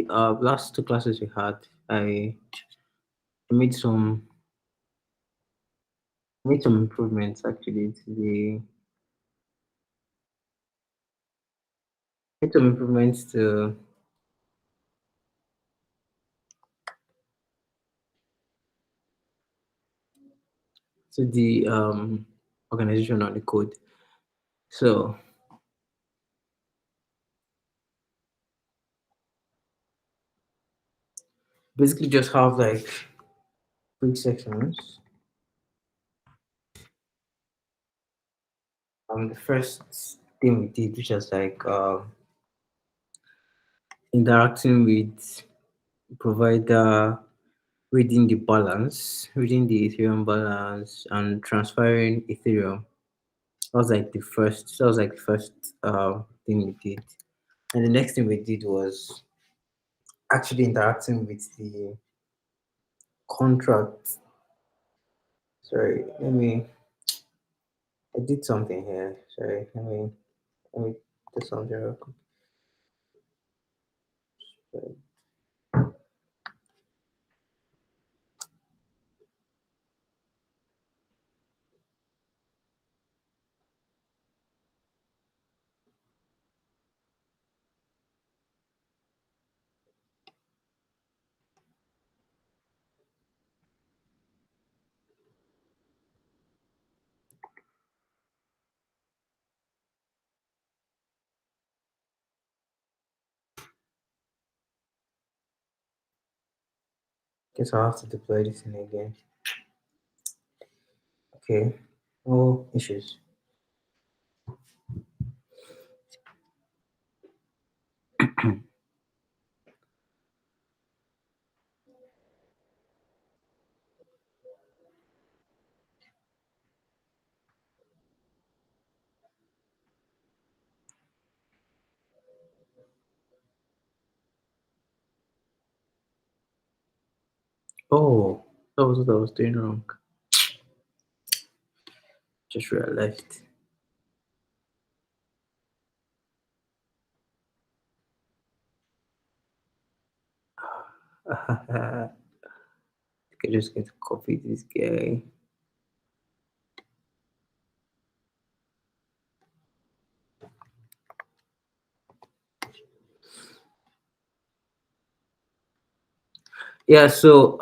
last two classes we had, I made some improvements actually to the made some improvements to the organization on the code. So basically just have like three sections. The first thing we did, which was like interacting with provider, reading the Ethereum balance, and transferring Ethereum. That was like the first thing we did. And the next thing we did was actually interacting with the contract. Sorry, I did something here. Sorry, let me do something real quick. Guess I'll have to deploy this thing again. Okay, no issues. Oh, that was what I was doing wrong. Just realized. I'm just going to copy this guy. Yeah, so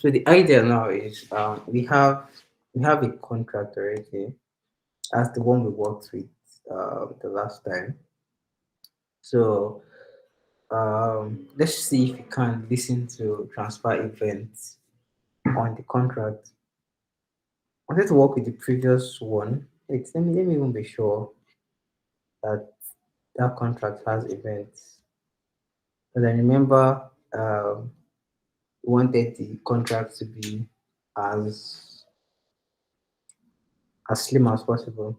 the idea now is we have a contract already as the one we worked with the last time. So let's see if we can listen to transfer events on the contract. I wanted to work with the previous one. Wait, let me even be sure that that contract has events. But I remember we wanted the contract to be as as slim as possible.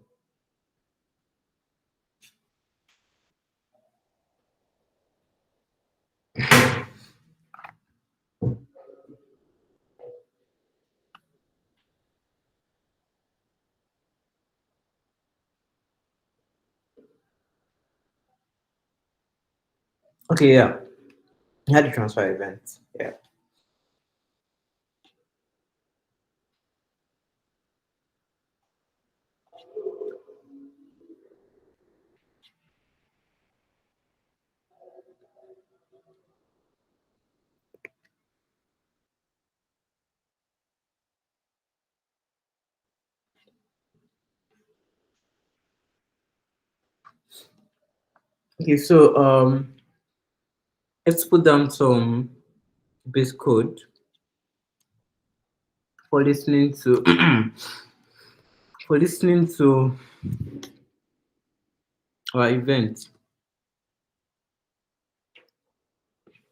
Okay, yeah. We had the transfer event. Yeah. Okay, so let's put down some base code for listening to for listening to our event.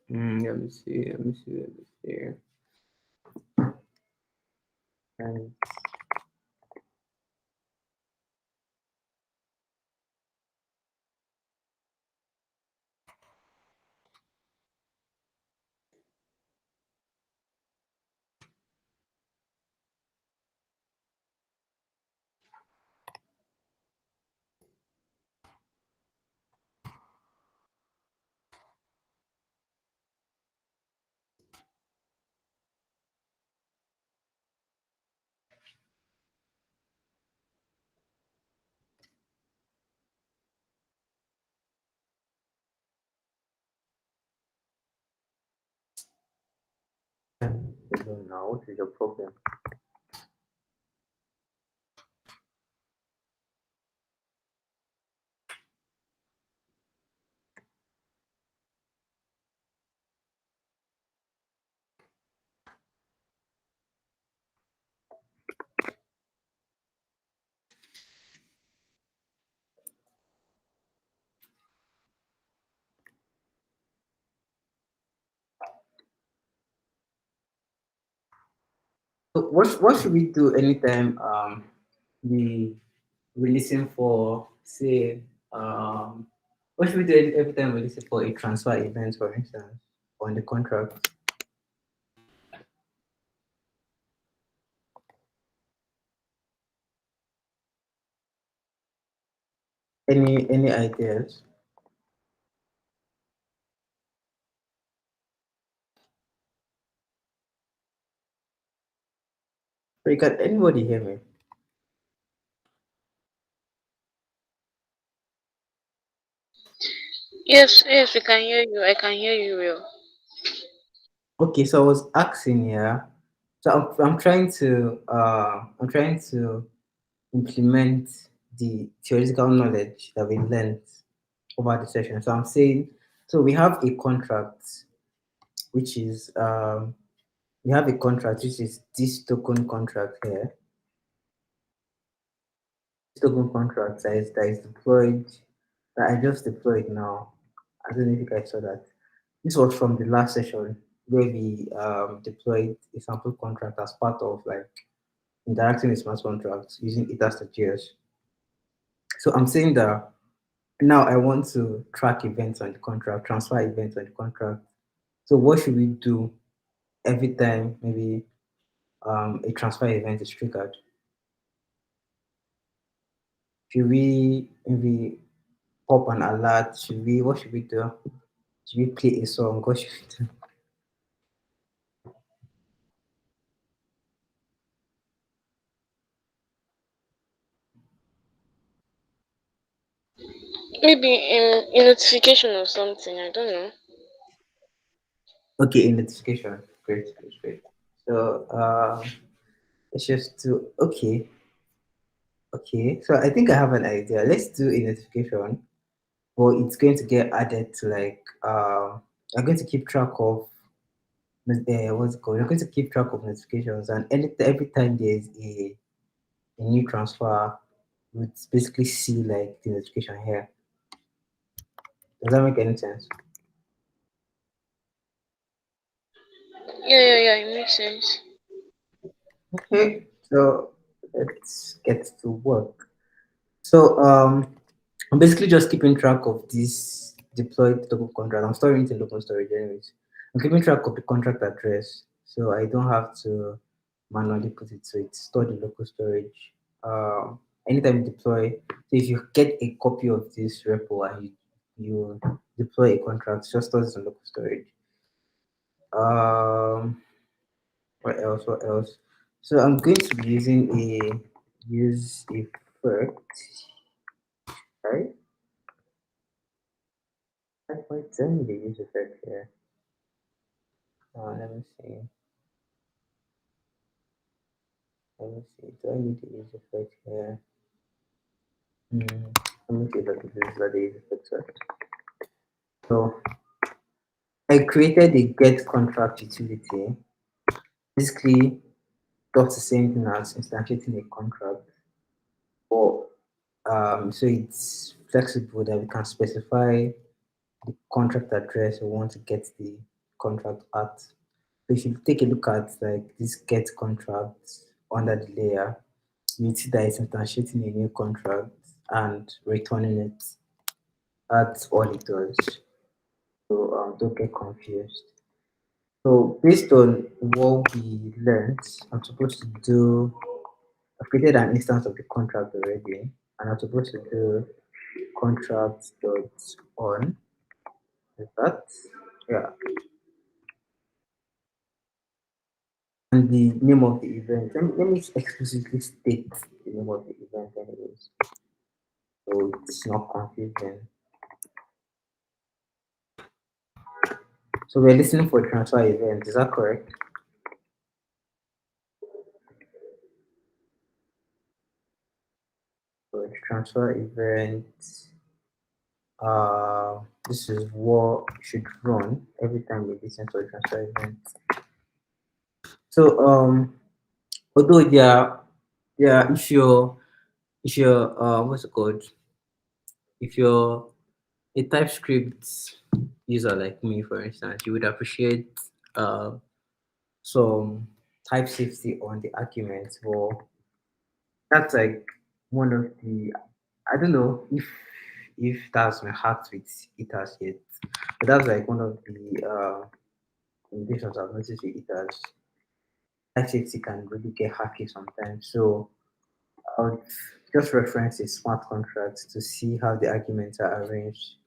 Let me see. Let me see. Let me see. And alone now. What is your problem? So what should we do anytime we we listen for say what should we do every time we listen for a transfer event, for instance, on the contract? Any ideas? Wait, can anybody hear me? Yes, yes, we can hear you. I can hear you well. Okay, so I was asking, yeah. So I'm trying to implement the theoretical knowledge that we learned over the session. So I'm saying, so we have a contract, which is we have a contract, which is this token contract here. This token contract that is deployed, that I just deployed now. I don't know if you guys saw that. This was from the last session where we deployed a sample contract as part of like interacting with smart contracts using it.js. So I'm saying that now I want to track events on the contract, transfer events on the contract. So what should we do every time maybe a transfer event is triggered? Should we maybe pop an alert? What should we do? Should we play a song? What should we do? Maybe in notification or something. I don't know. Okay, a notification. Great, great, great. So it's just to okay. So I think I have an idea. Let's do a notification, but it's going to get added to like I'm going to keep track of what's it called? You're going to keep track of notifications, and every time there's a new transfer, you would basically see like the notification here. Does that make any sense? Yeah, yeah, yeah. It makes sense. Okay, so let's get to work. So I'm basically just keeping track of this deployed local contract. I'm storing it in local storage anyways. I'm keeping track of the contract address, so I don't have to manually put it. So it's stored in local storage. Anytime you deploy, so if you get a copy of this repo and you deploy a contract, just store it in local storage. Um, what else? What else? So I'm going to be using a use effect, right? Why tell me the use effect here? Let me see. Let me see. Do I need the use effect here? Let me see if I can use that the use effect first. So I created a get contract utility. Basically, does the same thing as instantiating a contract, but so it's flexible that we can specify the contract address we want to get the contract at. So if you take a look at like this get contract under the layer, you see that it's instantiating a new contract and returning it. That's all it does. So don't get confused. So based on what we learned, I'm supposed to do. I've created an instance of the contract already, and I'm supposed to do contract dot on. Is that? Yeah. And the name of the event. Let me explicitly state the name of the event, anyways, so it's not confusing. So we're listening for transfer event. Is that correct? the transfer event. This is what should run every time we listen to a transfer event. So although if you're what's it called, if you're a TypeScript user like me, for instance, you would appreciate uh some type safety on the arguments. Well, that's like one of the, I don't know if that's my heart with it as yet, but that's like one of the limitations I've noticed with it as type safety can really get hacky sometimes. So I would just reference a smart contract to see how the arguments are arranged,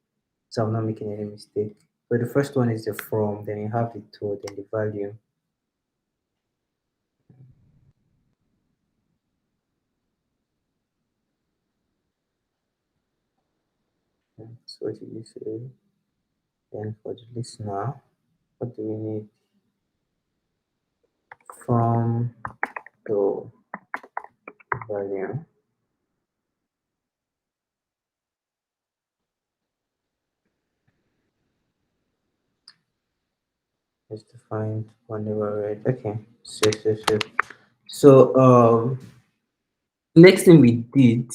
so I'm not making any mistake. So the first one is the from, then you have the to, then the value. So what did you say? Then for the listener, what do we need? From to value. Just to find one never read. Okay, so. So next thing we did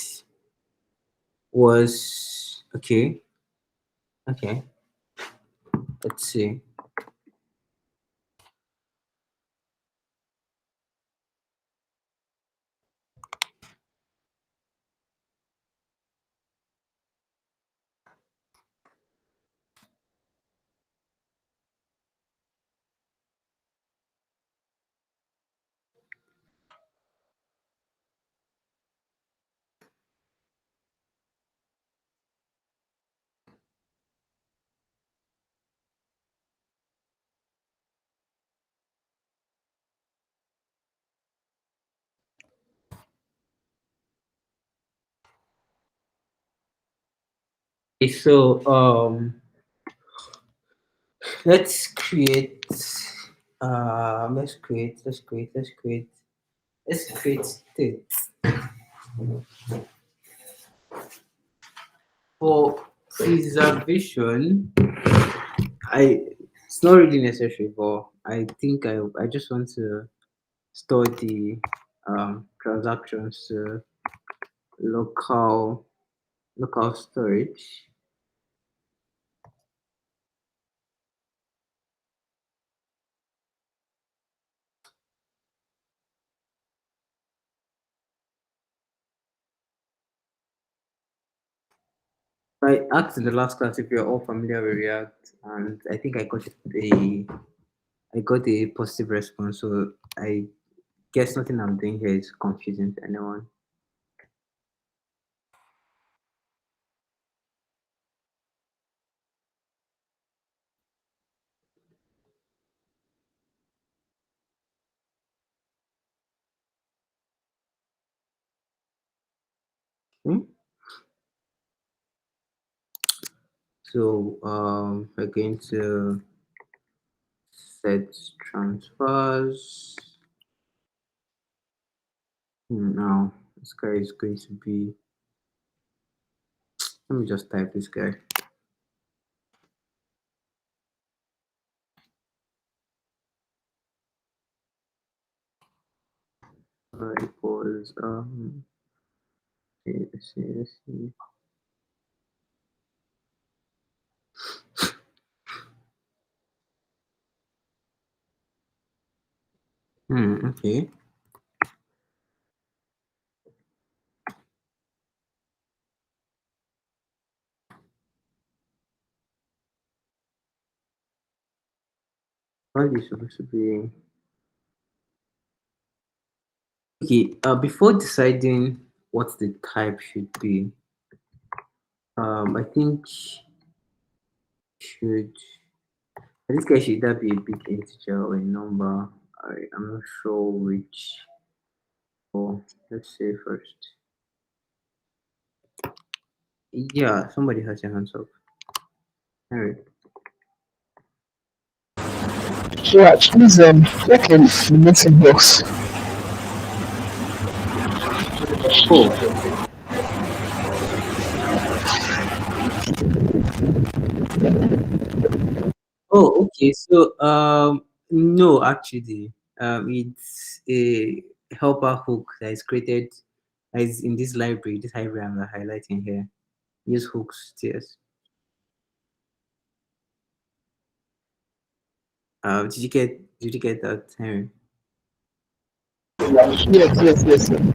was okay. Let's see. Okay, so let's create. Let's create state for preservation. I It's not really necessary, but I think I just want to store the transactions to local local storage. I asked in the last class if you're all familiar with React, and I think I got a positive response. So I guess nothing I'm doing here is confusing to anyone. Hmm? So we're going to set transfers. Now this guy is going to be. Let me just type this guy. Equals let's see. Okay. Value is supposed to be okay. Before deciding what the type should be, I think should this guy should either be a big integer or a number. I'm not sure which. Oh, let's say first. Yeah, somebody has their hands up. All right. Yeah, please check in the message box. Oh, Oh, okay. So, no, actually, it's a helper hook that is created, that is in this library I'm highlighting here. Use hooks, yes. Did you get that, Henry? Yes, yes, yes, sir.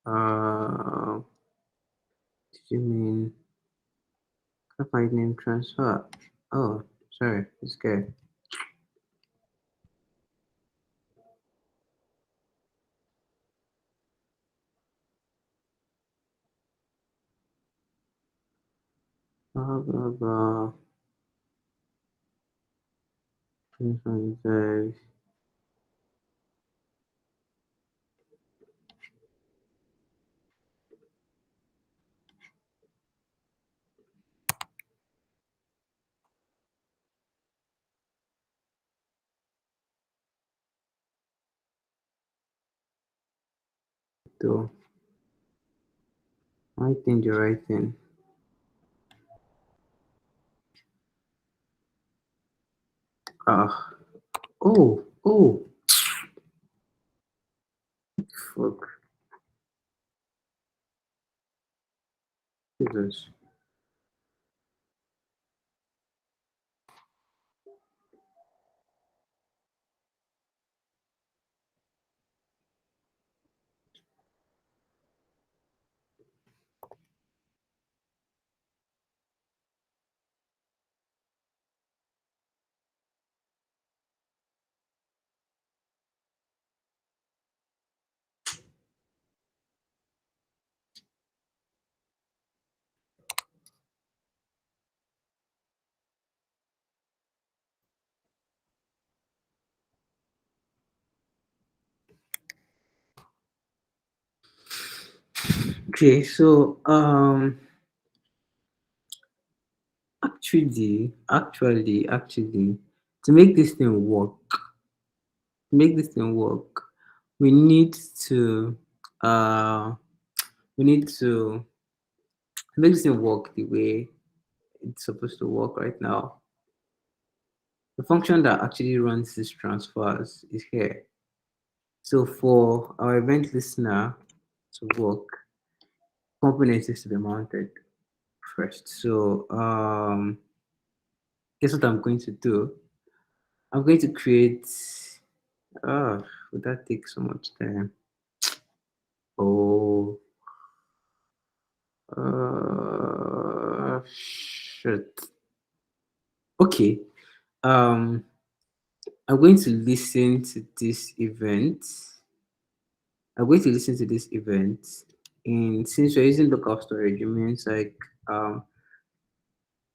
Uh, did you mean applied name transfer? Oh, sorry, it's good. Blah blah blah. Influencers. Though I think you're right thing. Ah, oh, fuck, Jesus. Okay, so actually, to make this thing work, we need to uh we need to make this thing work the way it's supposed to work right now. The function that actually runs these transfers is here. So for our event listener to work, components needs to be mounted first. So guess what I'm going to do? I'm going to create. Oh, would that take so much time? Oh, shit. Okay. Um, I'm going to listen to this event. I'm going to listen to this event. And since we're using local storage, it means like um,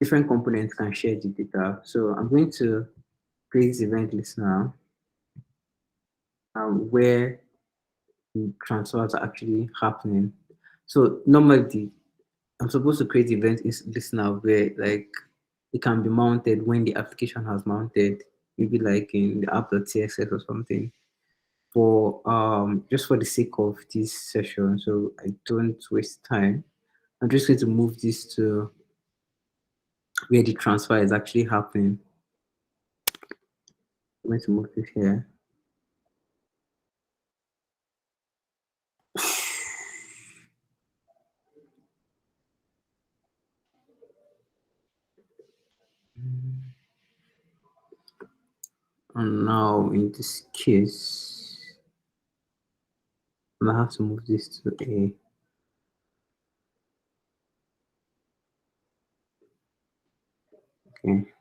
different components can share the data. So I'm going to create this event listener where the transfers are actually happening. So normally I'm supposed to create event is listener where like it can be mounted when the application has mounted, maybe like in the app.css or something. For just for the sake of this session, so I don't waste time, I'm just going to move this to where the transfer is actually happening. I'm going to move this here. And now in this case, I'm gonna have to move this to a. Okay,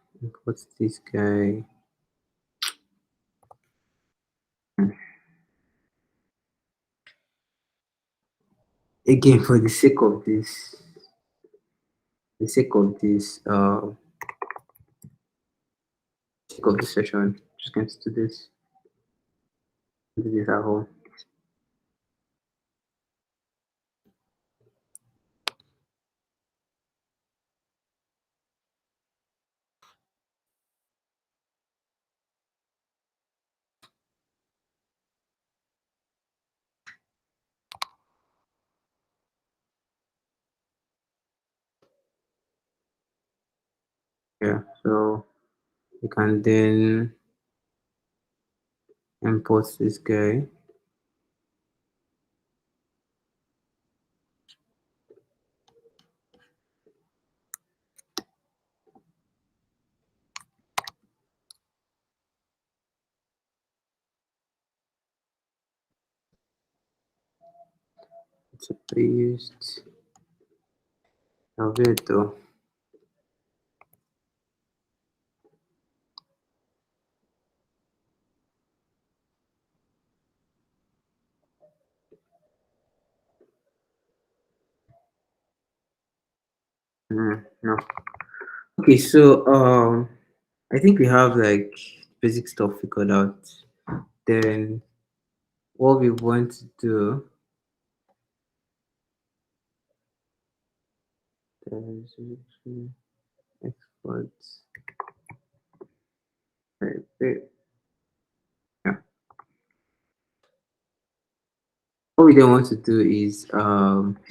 what's this guy? Again, for the sake of this, sake of this session, just going to do this at home. Yeah, so you can then import this guy. To paste Alberto. No. Okay, so I think we have like basic stuff figured out. Then what we want to do is export. Right, yeah. What we then want to do is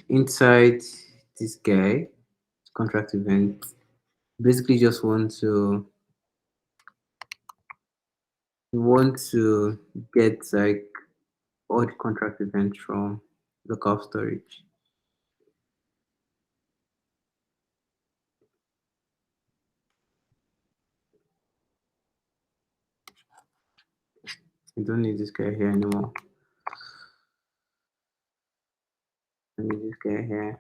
inside this guy contract event, basically just want to get like all the contract events from local storage. We don't need this guy here anymore. I need this guy here.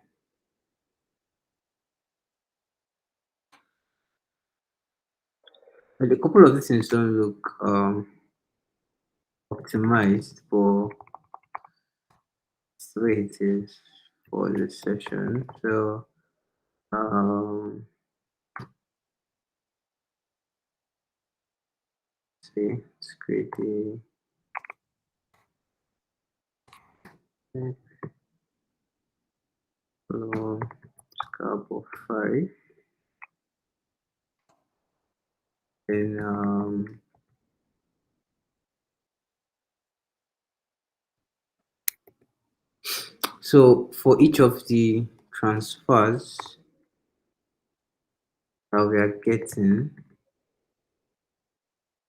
But a couple of these things don't look optimized for the way it is for this session. So see, let's create the scalp of 5. And so for each of the transfers that we are getting,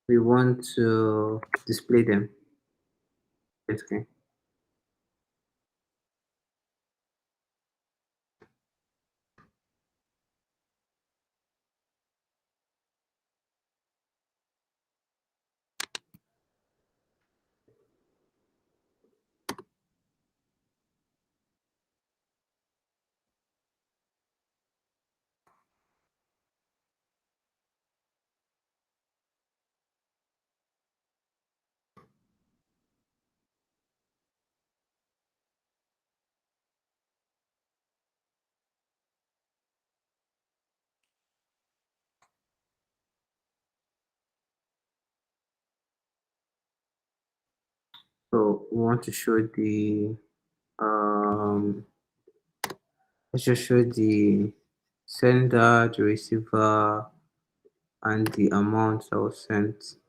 we want to display them. Okay. So we want to show the let's just show the sender, the receiver, and the amount that was sent.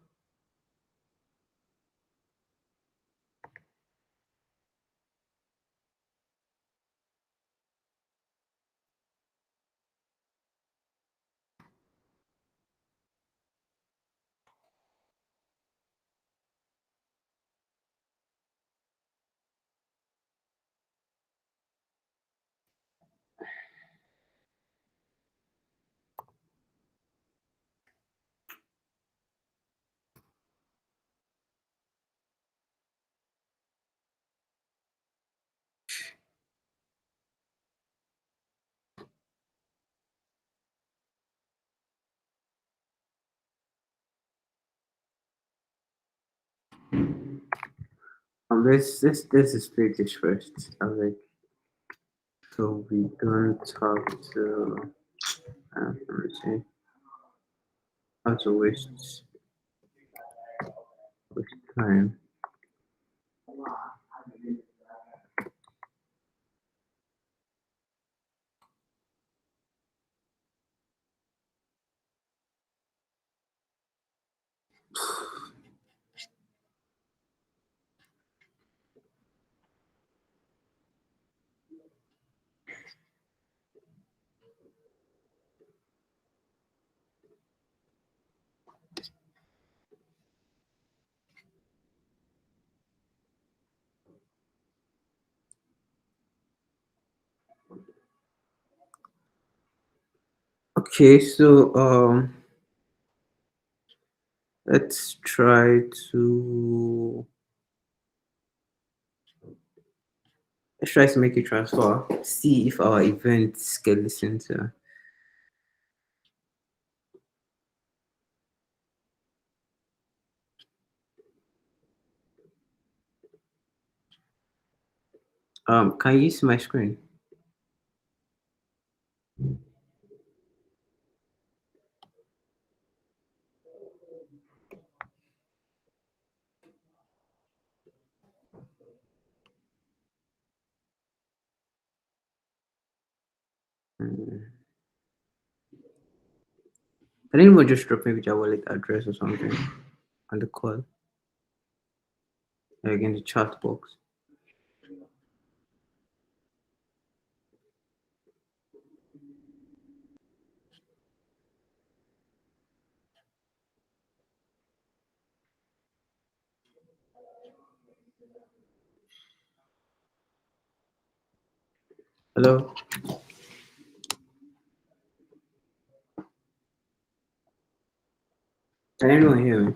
Let's display this first. I like so we don't have to let me see how to waste time. Okay, so let's try to make a transfer. See if our events get listened to. Can you see my screen? Hmm. Can anyone just drop maybe their wallet address or something on the call, like in the chat box? Hello? Can anyone hear me?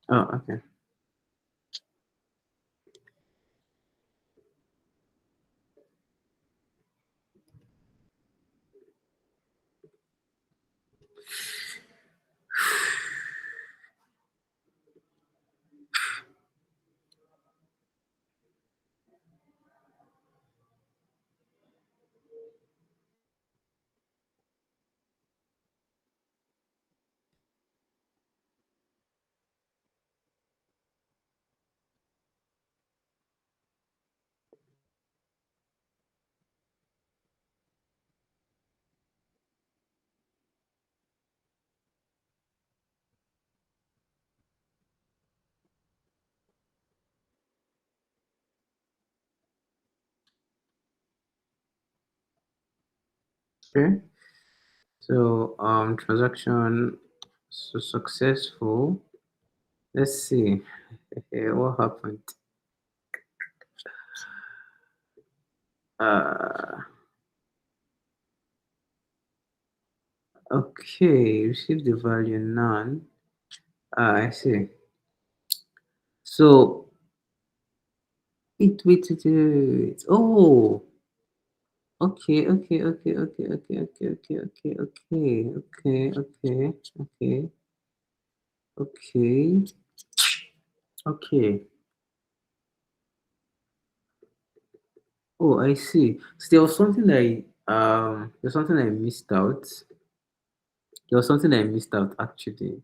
Oh, okay. Okay. So transaction so successful. Let's see. What happened? Uh okay, receive the value none. I see. So it. Oh, okay, okay, okay, okay, okay, okay, okay, okay, okay, okay, okay, okay, okay, okay. Oh, I see. So there was something that there's something I missed out. There was something I missed out actually.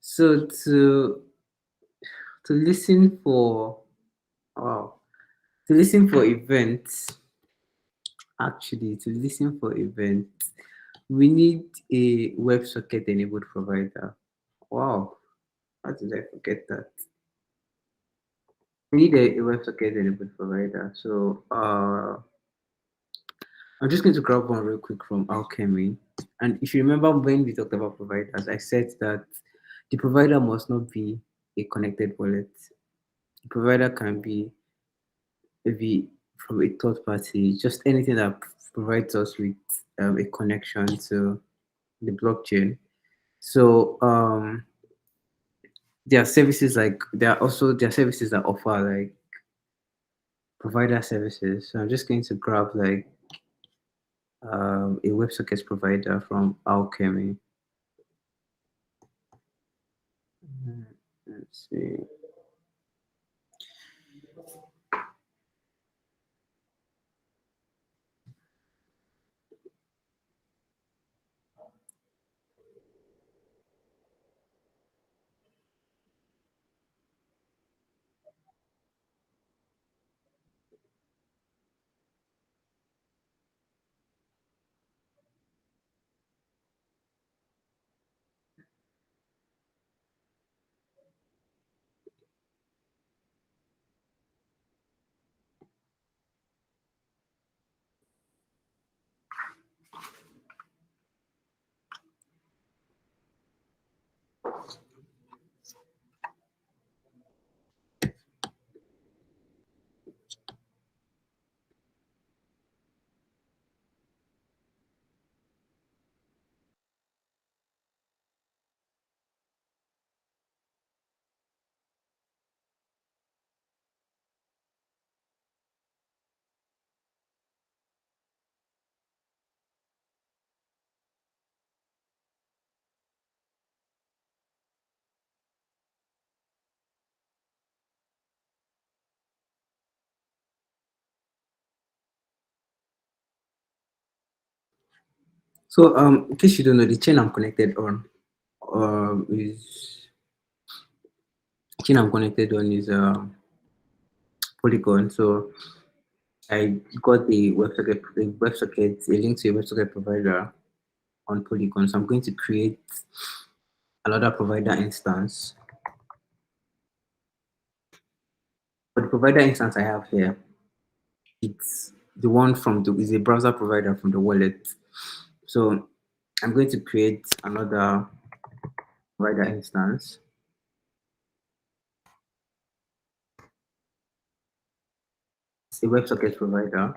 So to listen for wow to listen for events actually to listen for events we need a WebSocket enabled provider. Wow, how did I forget that? We need a WebSocket enabled provider. So I'm just going to grab one real quick from Alchemy. And if you remember when we talked about providers, I said that the provider must not be a connected wallet. The provider can be maybe from a third party, just anything that provides us with a connection to the blockchain. So there are services like there are services that offer like provider services. So I'm just going to grab like a WebSockets provider from Alchemy. Let's see. So, in case you don't know, the chain I'm connected on is Polygon. So I got a link to a WebSocket provider on Polygon. So I'm going to create another provider instance. For the provider instance I have here, it's the one from the is a browser provider from the wallet. So I'm going to create another provider instance. It's a WebSocket provider.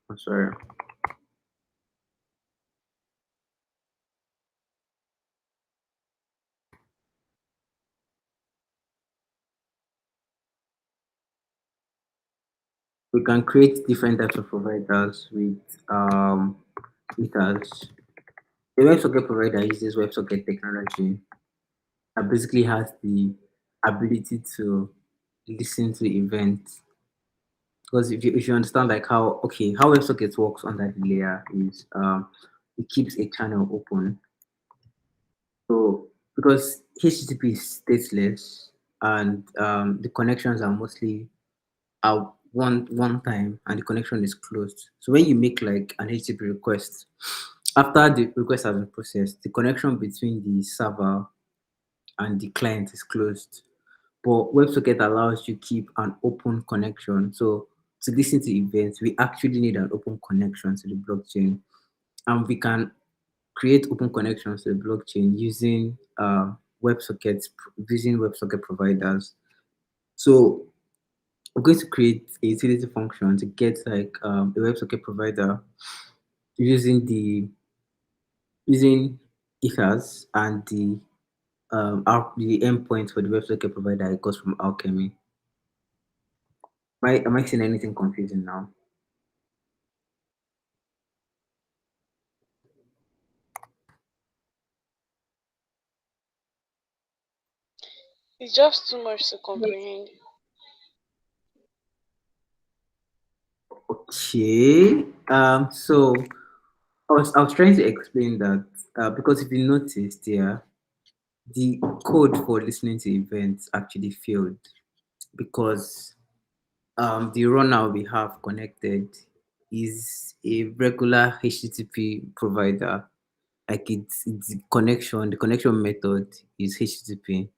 I'm sorry. We can create different types of providers with ethers. The WebSocket provider uses WebSocket technology that basically has the ability to listen to events. Because if you understand like how WebSocket works on that layer is it keeps a channel open. So because HTTP is stateless and the connections are mostly one time and the connection is closed. So when you make like an HTTP request, after the request has been processed, the connection between the server and the client is closed. But WebSocket allows you keep an open connection. So to listen to events, we actually need an open connection to the blockchain, and we can create open connections to the blockchain using WebSockets, using WebSocket providers. So we're going to create a utility function to get like a WebSocket provider using using ethers and the endpoint for the WebSocket provider it goes from Alchemy. Am I seeing anything confusing now? It's just too much to comprehend. Okay. So I was trying to explain that because if you noticed here, the code for listening to events actually failed because the runner we have connected is a regular HTTP provider. Like it's the connection method is HTTP.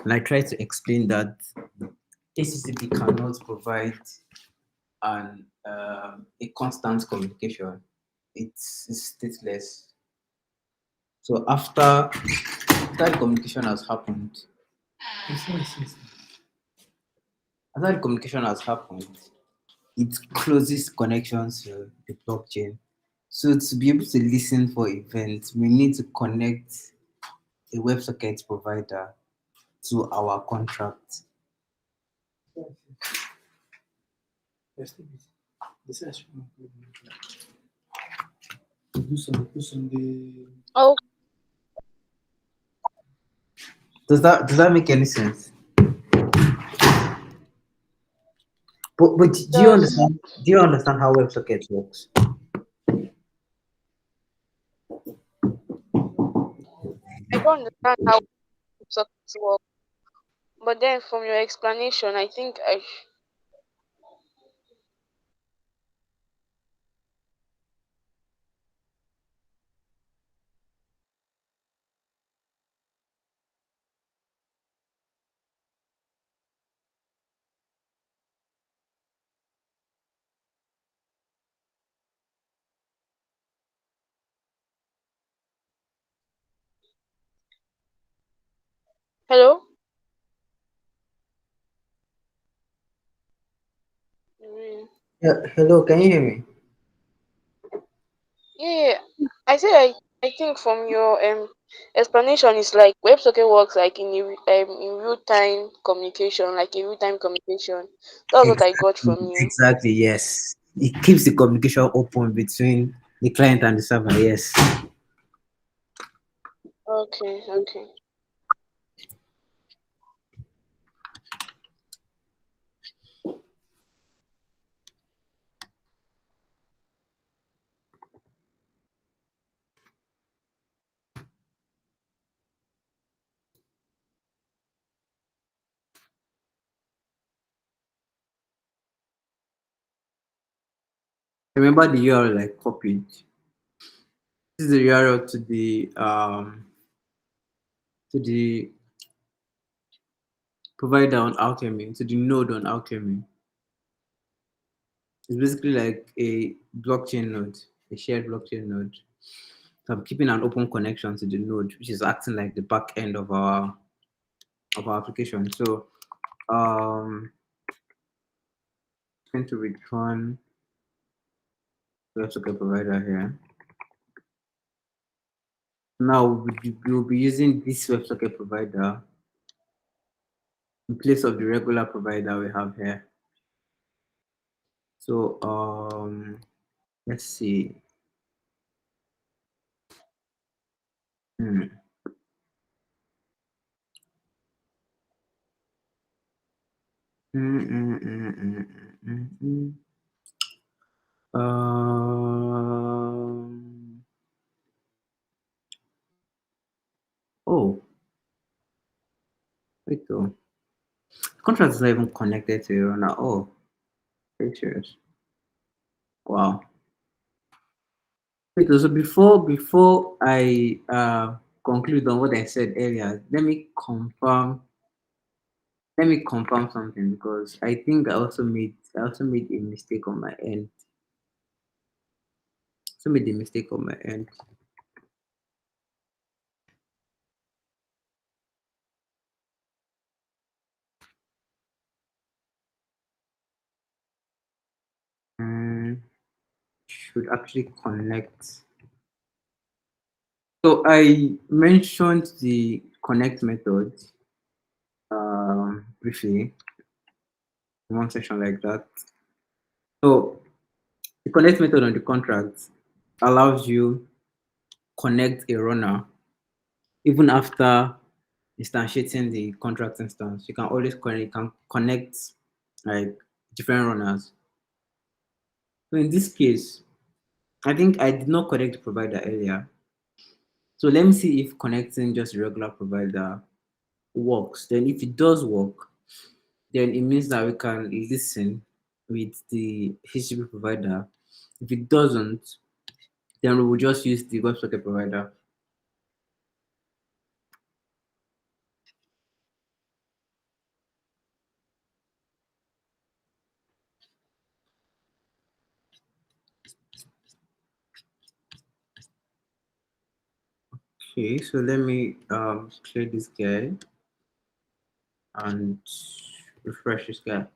And I tried to explain that HTTP cannot provide a constant communication. It's stateless. So after the communication has happened, after the communication has happened, it closes connections to the blockchain. So to be able to listen for events, we need to connect a WebSocket provider to our contract. Oh, Does that make any sense? But it do you does. understand? Do you understand how WebSocket works? I don't understand how sockets work, but then from your explanation, I think Hello? Mm. Yeah, hello, can you hear me? Yeah, I think from your explanation, it's like WebSocket works like in real time communication, like a real time communication. That's what I got Exactly, from you. exactly, yes. It keeps the communication open between the client and the server, yes. Okay, okay. Remember the URL I copied. This is the URL to the provider on Alchemy, to the node on Alchemy. It's basically like a blockchain node, a shared blockchain node. So I'm keeping an open connection to the node, which is acting like the back end of our application. So going to return the WebSocket provider here. Now we'll be using this WebSocket provider in place of the regular provider we have here. So let's see. Hmm. Mm, mm, mm, mm, mm, mm, mm. Oh, wait though. The contract is not even connected to your now. Oh, very serious. Wow. Wait, so before I conclude on what I said earlier, let me confirm something because I think I also made a mistake on my end. Also made a mistake on my end. Mm, should actually connect. So I mentioned the connect method briefly in one section like that. So the connect method on the contract allows you connect a runner even after instantiating the contract instance. You can always connect, you can connect like different runners. So in this case, I think I did not connect the provider earlier. So let me see if connecting just a regular provider works. Then if it does work, then it means that we can listen with the HTTP provider. If it doesn't, then we will just use the WebSocket provider. Okay, so let me clear this guy and refresh this guy.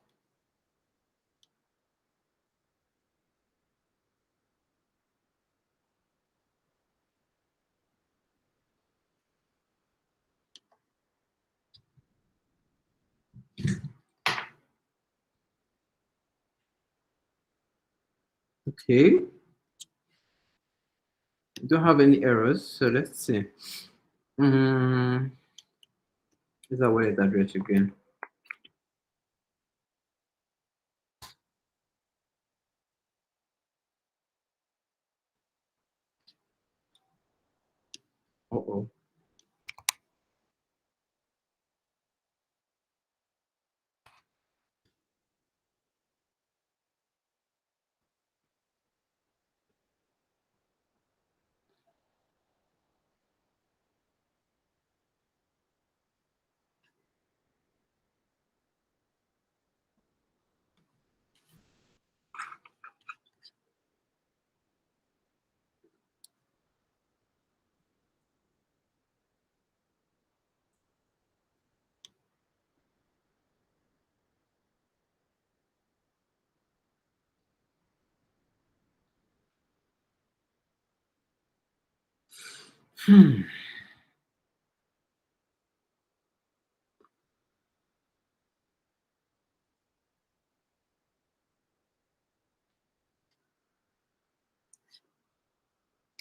Okay, don't have any errors, so let's see. Is our wallet address again? Uh-oh.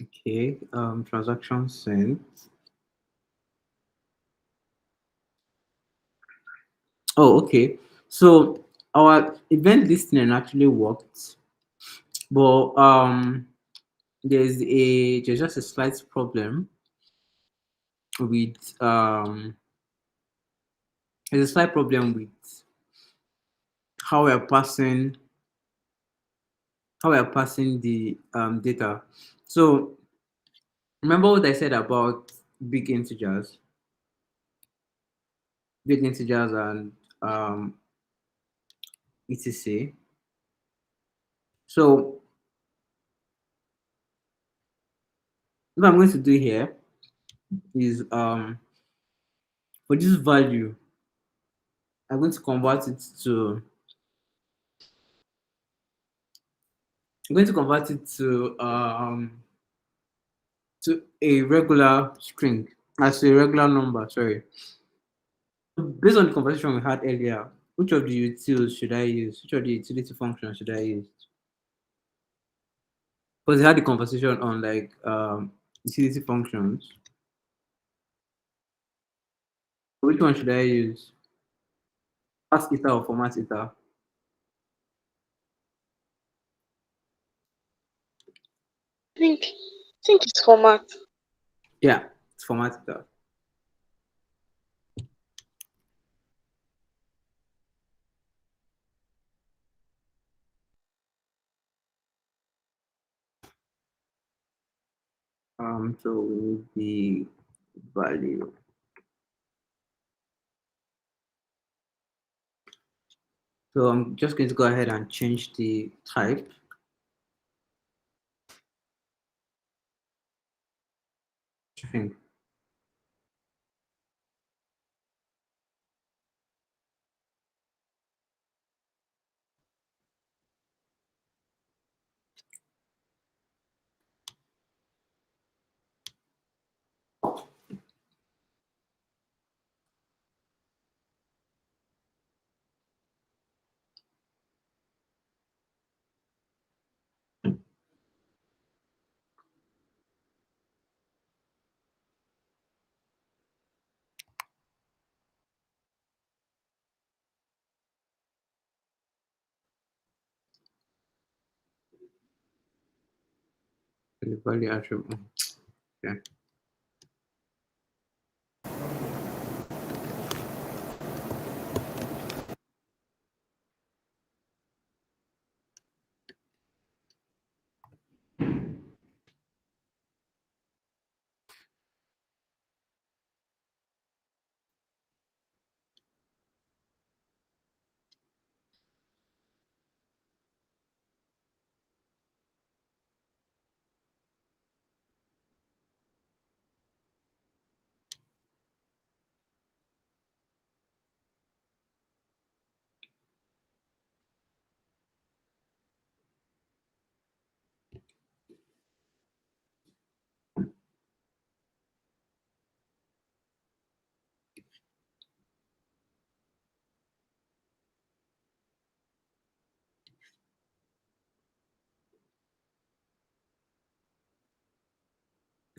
Okay, transaction sent. Oh, okay. So our event listening actually worked, but there's just a slight problem with there's a slight problem with how we're passing how we are passing the data. So remember what I said about big integers, and um, etc. So what I'm going to do here is for this value, I'm going to convert it to I'm going to convert it to a regular string, as a regular number. Sorry. Based on the conversation we had earlier, which of the utils should I use? Which of the utility functions should I use? Because we had the conversation on like utility functions. Which one should I use? Pass eta or format eta? I think it's format. Yeah, it's format eta. So we need the value. So I'm just going to go ahead and change the type. String. The value attribute. Okay.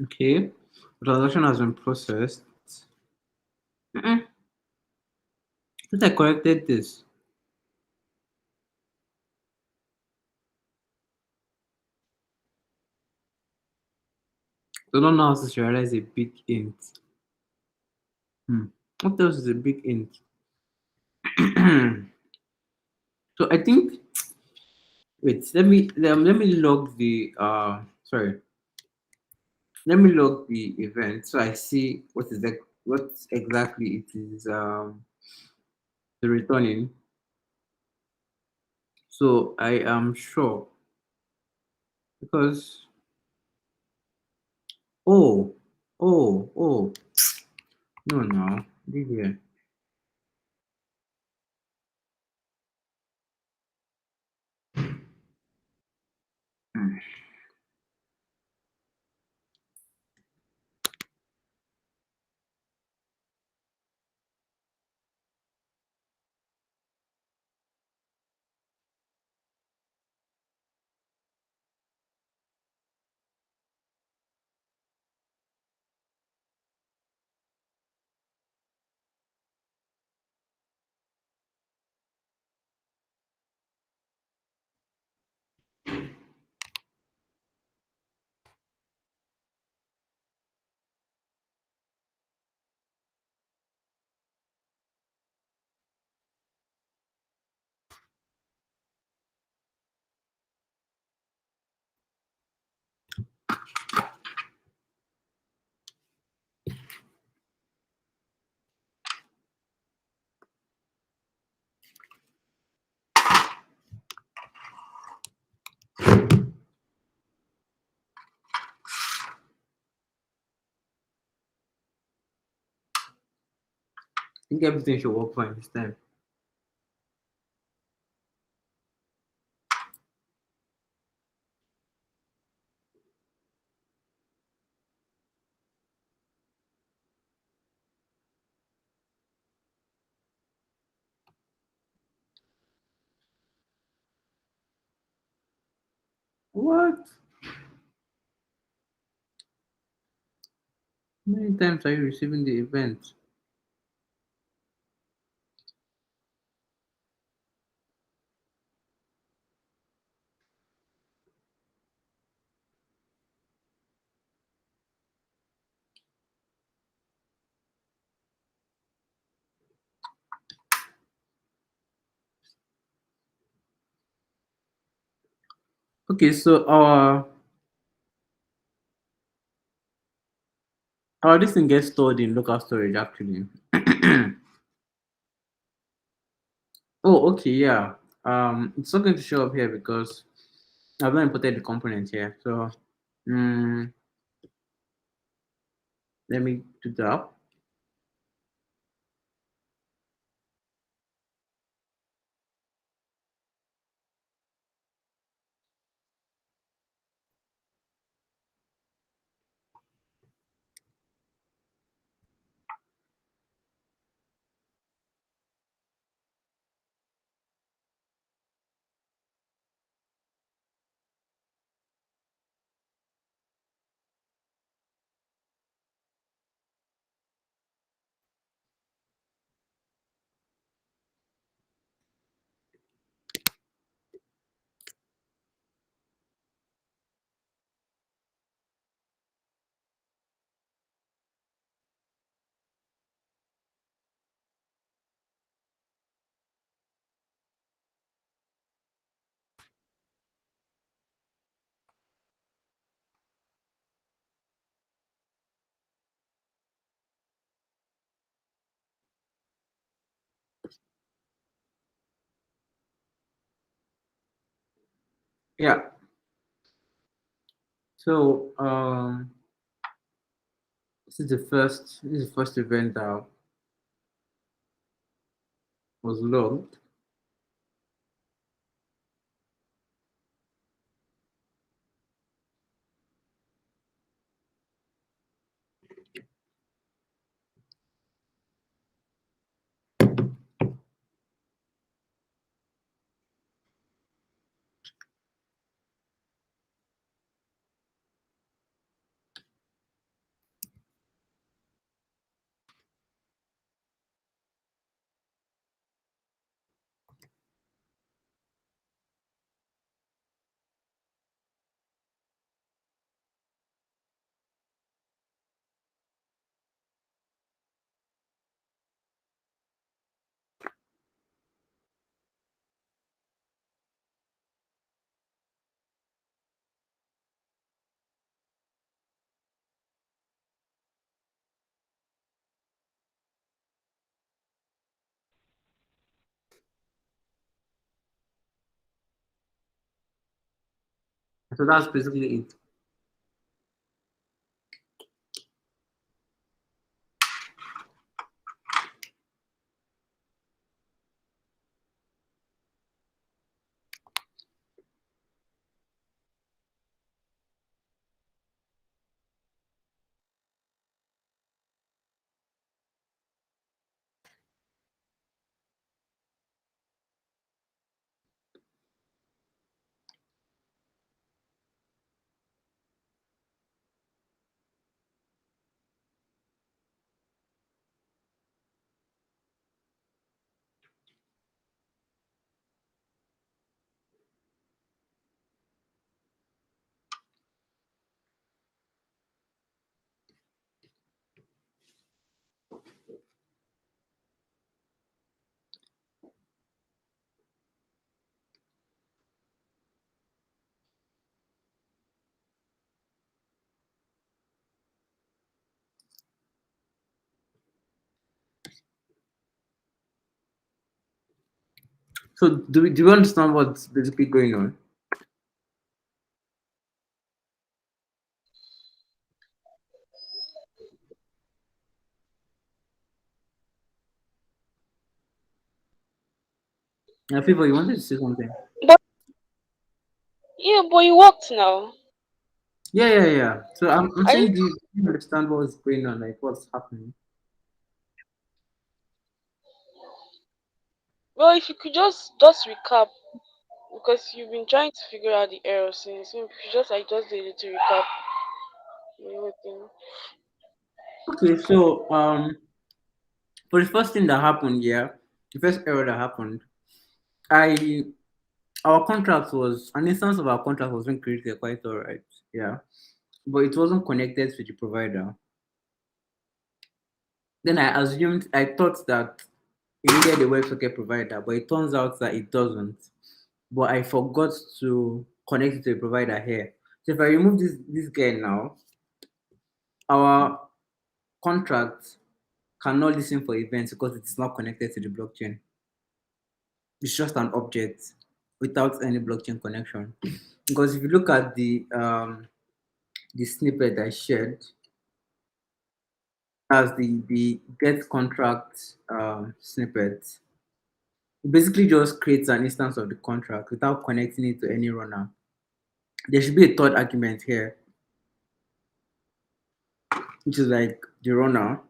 Okay. The transaction has been processed. Mm-mm. Since I corrected this, I don't know how to serialize a big int. What else is a big int? So I think, wait, let me log the sorry, let me log the event so I see what exactly it is the returning. So I am sure, because oh oh no, leave here. Hmm. think everything should work fine this time. What? How many times are you receiving the event? Okay, so our this thing gets stored in local storage actually. Oh, okay, yeah. It's not going to show up here because I've not imported the component here. So, mm, let me do that. Yeah. So, this is the first event that was logged. So that's basically it. So do we understand what's basically going on? Favor, you wanted to say something? But yeah, but you worked now. Yeah, yeah, yeah. So I'm I saying, do you understand what's going on? Like, what's happening? well, if you could just recap because you've been trying to figure out the error since. So if you just did it to recap the whole thing. Okay, so for the first thing that happened, yeah, the first error that happened, I our contract was an instance of our contract was being created quite alright, yeah, but it wasn't connected to the provider. Then I thought that it needed a WebSocket provider, but it turns out that it doesn't. But I forgot to connect it to a provider here. So if I remove this guy now, our contract cannot listen for events because it is not connected to the blockchain. It's just an object without any blockchain connection. Because if you look at the snippet I shared as the get contract snippet, it basically just creates an instance of the contract without connecting it to any runner. There should be a third argument here, which is like the runner.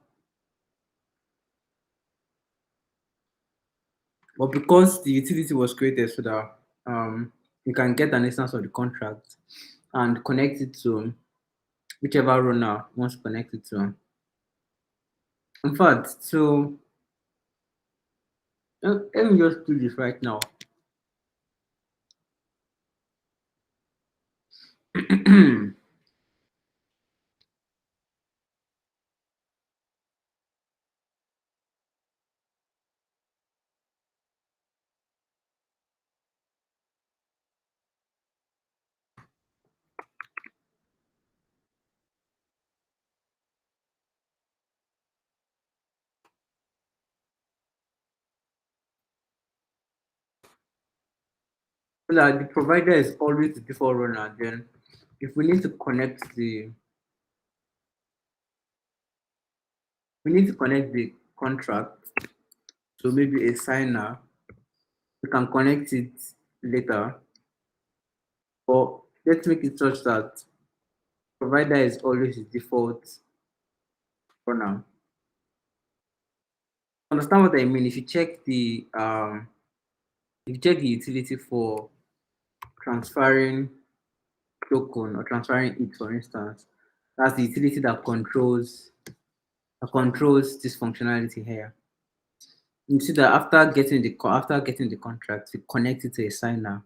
But because the utility was created so that you can get an instance of the contract and connect it to whichever runner wants to connect it to. In fact, so let me just do this right now. So that the provider is always the default runner. Then, if we need to connect the contract to maybe a signer. We can connect it later, but let's make it such that provider is always the default runner. Understand what I mean? If you check the utility for transferring token or transferring it, for instance, that's the utility that controls this functionality here. You see that after getting the contract, we connect it to a signer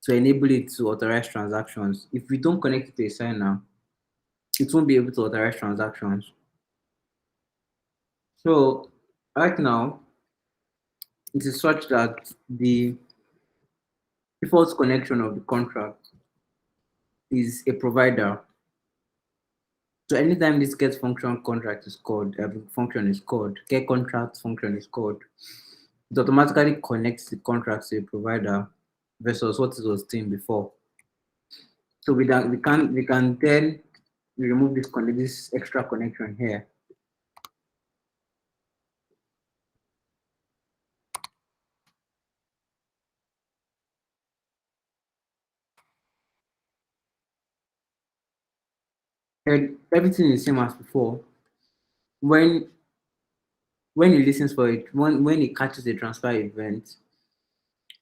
to enable it to authorize transactions. If we don't connect it to a signer, it won't be able to authorize transactions. So right now, it is such that the default connection of the contract is a provider. So anytime this get function contract is called, function is called, get contract function is called, it automatically connects the contract to a provider versus what it was doing before. So we can then remove this extra connection here. And everything is same as before. When when it listens for it, when it catches a transfer event,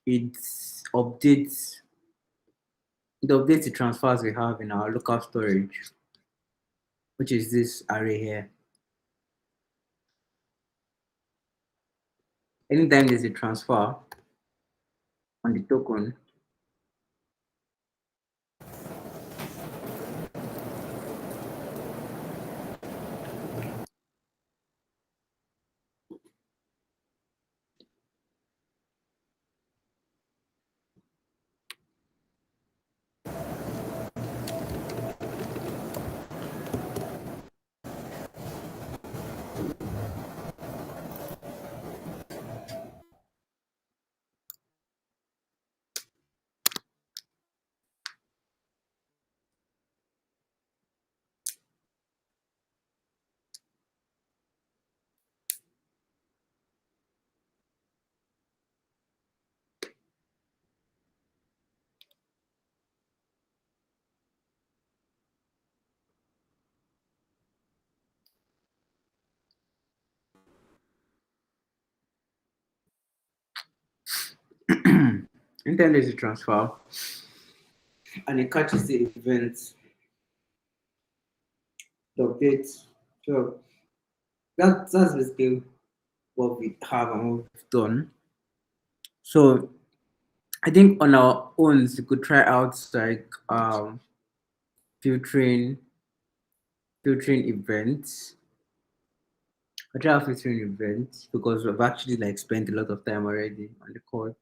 it updates it updates the transfers we have in our local storage, which is this array here. Anytime there's a transfer on the token, Anytime there's a transfer and it catches the event, the updates. So that's basically what we have and what we've done. So I think on our own we could try out like filtering filtering events. I try out filtering events because we've actually like spent a lot of time already on the call.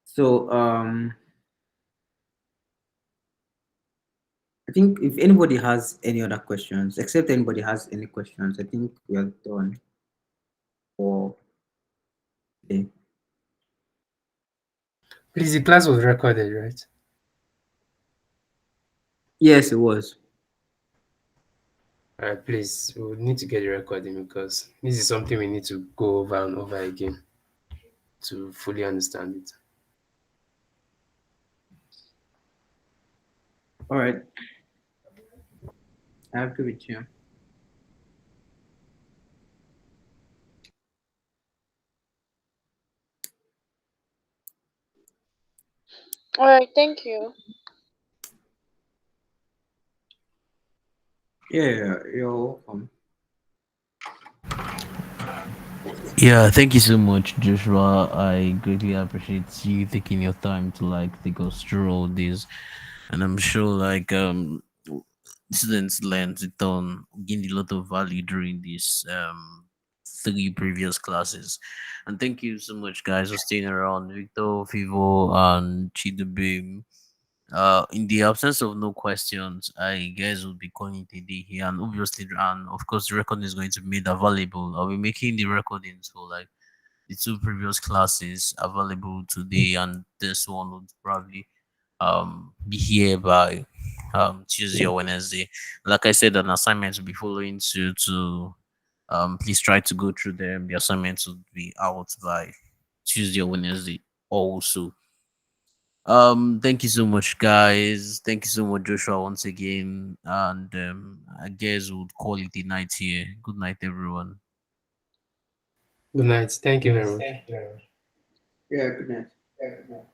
So I think if anybody has any other questions, except anybody has any questions, I think we are done for today. Please, the class was recorded, right? Yes, it was. All right, please, we need to get the recording because this is something we need to go over and over again to fully understand it. All right. I have to with you. All right, thank you. Yeah, you're welcome. Yeah, thank you so much, Joshua. I greatly appreciate you taking your time to like take us through all this, and I'm sure students learned a ton, gained a lot of value during these three previous classes. And thank you so much, guys, for staying around. Victor, Fivo, and Chidubim. In the absence of no questions, I guess we'll be calling it a day here, and obviously, and of course, the recording is going to be made available. I'll be making the recordings for like the two previous classes available today, and this one would probably be here by Tuesday or Wednesday. Like I said, an assignment will be following to please try to go through them. The assignments will be out by Tuesday or Wednesday also. Thank you so much, guys. Thank you so much, Joshua, once again. And I guess we'll call it a night here. Good night, everyone. Good night. Thank you very much. Yeah, good night.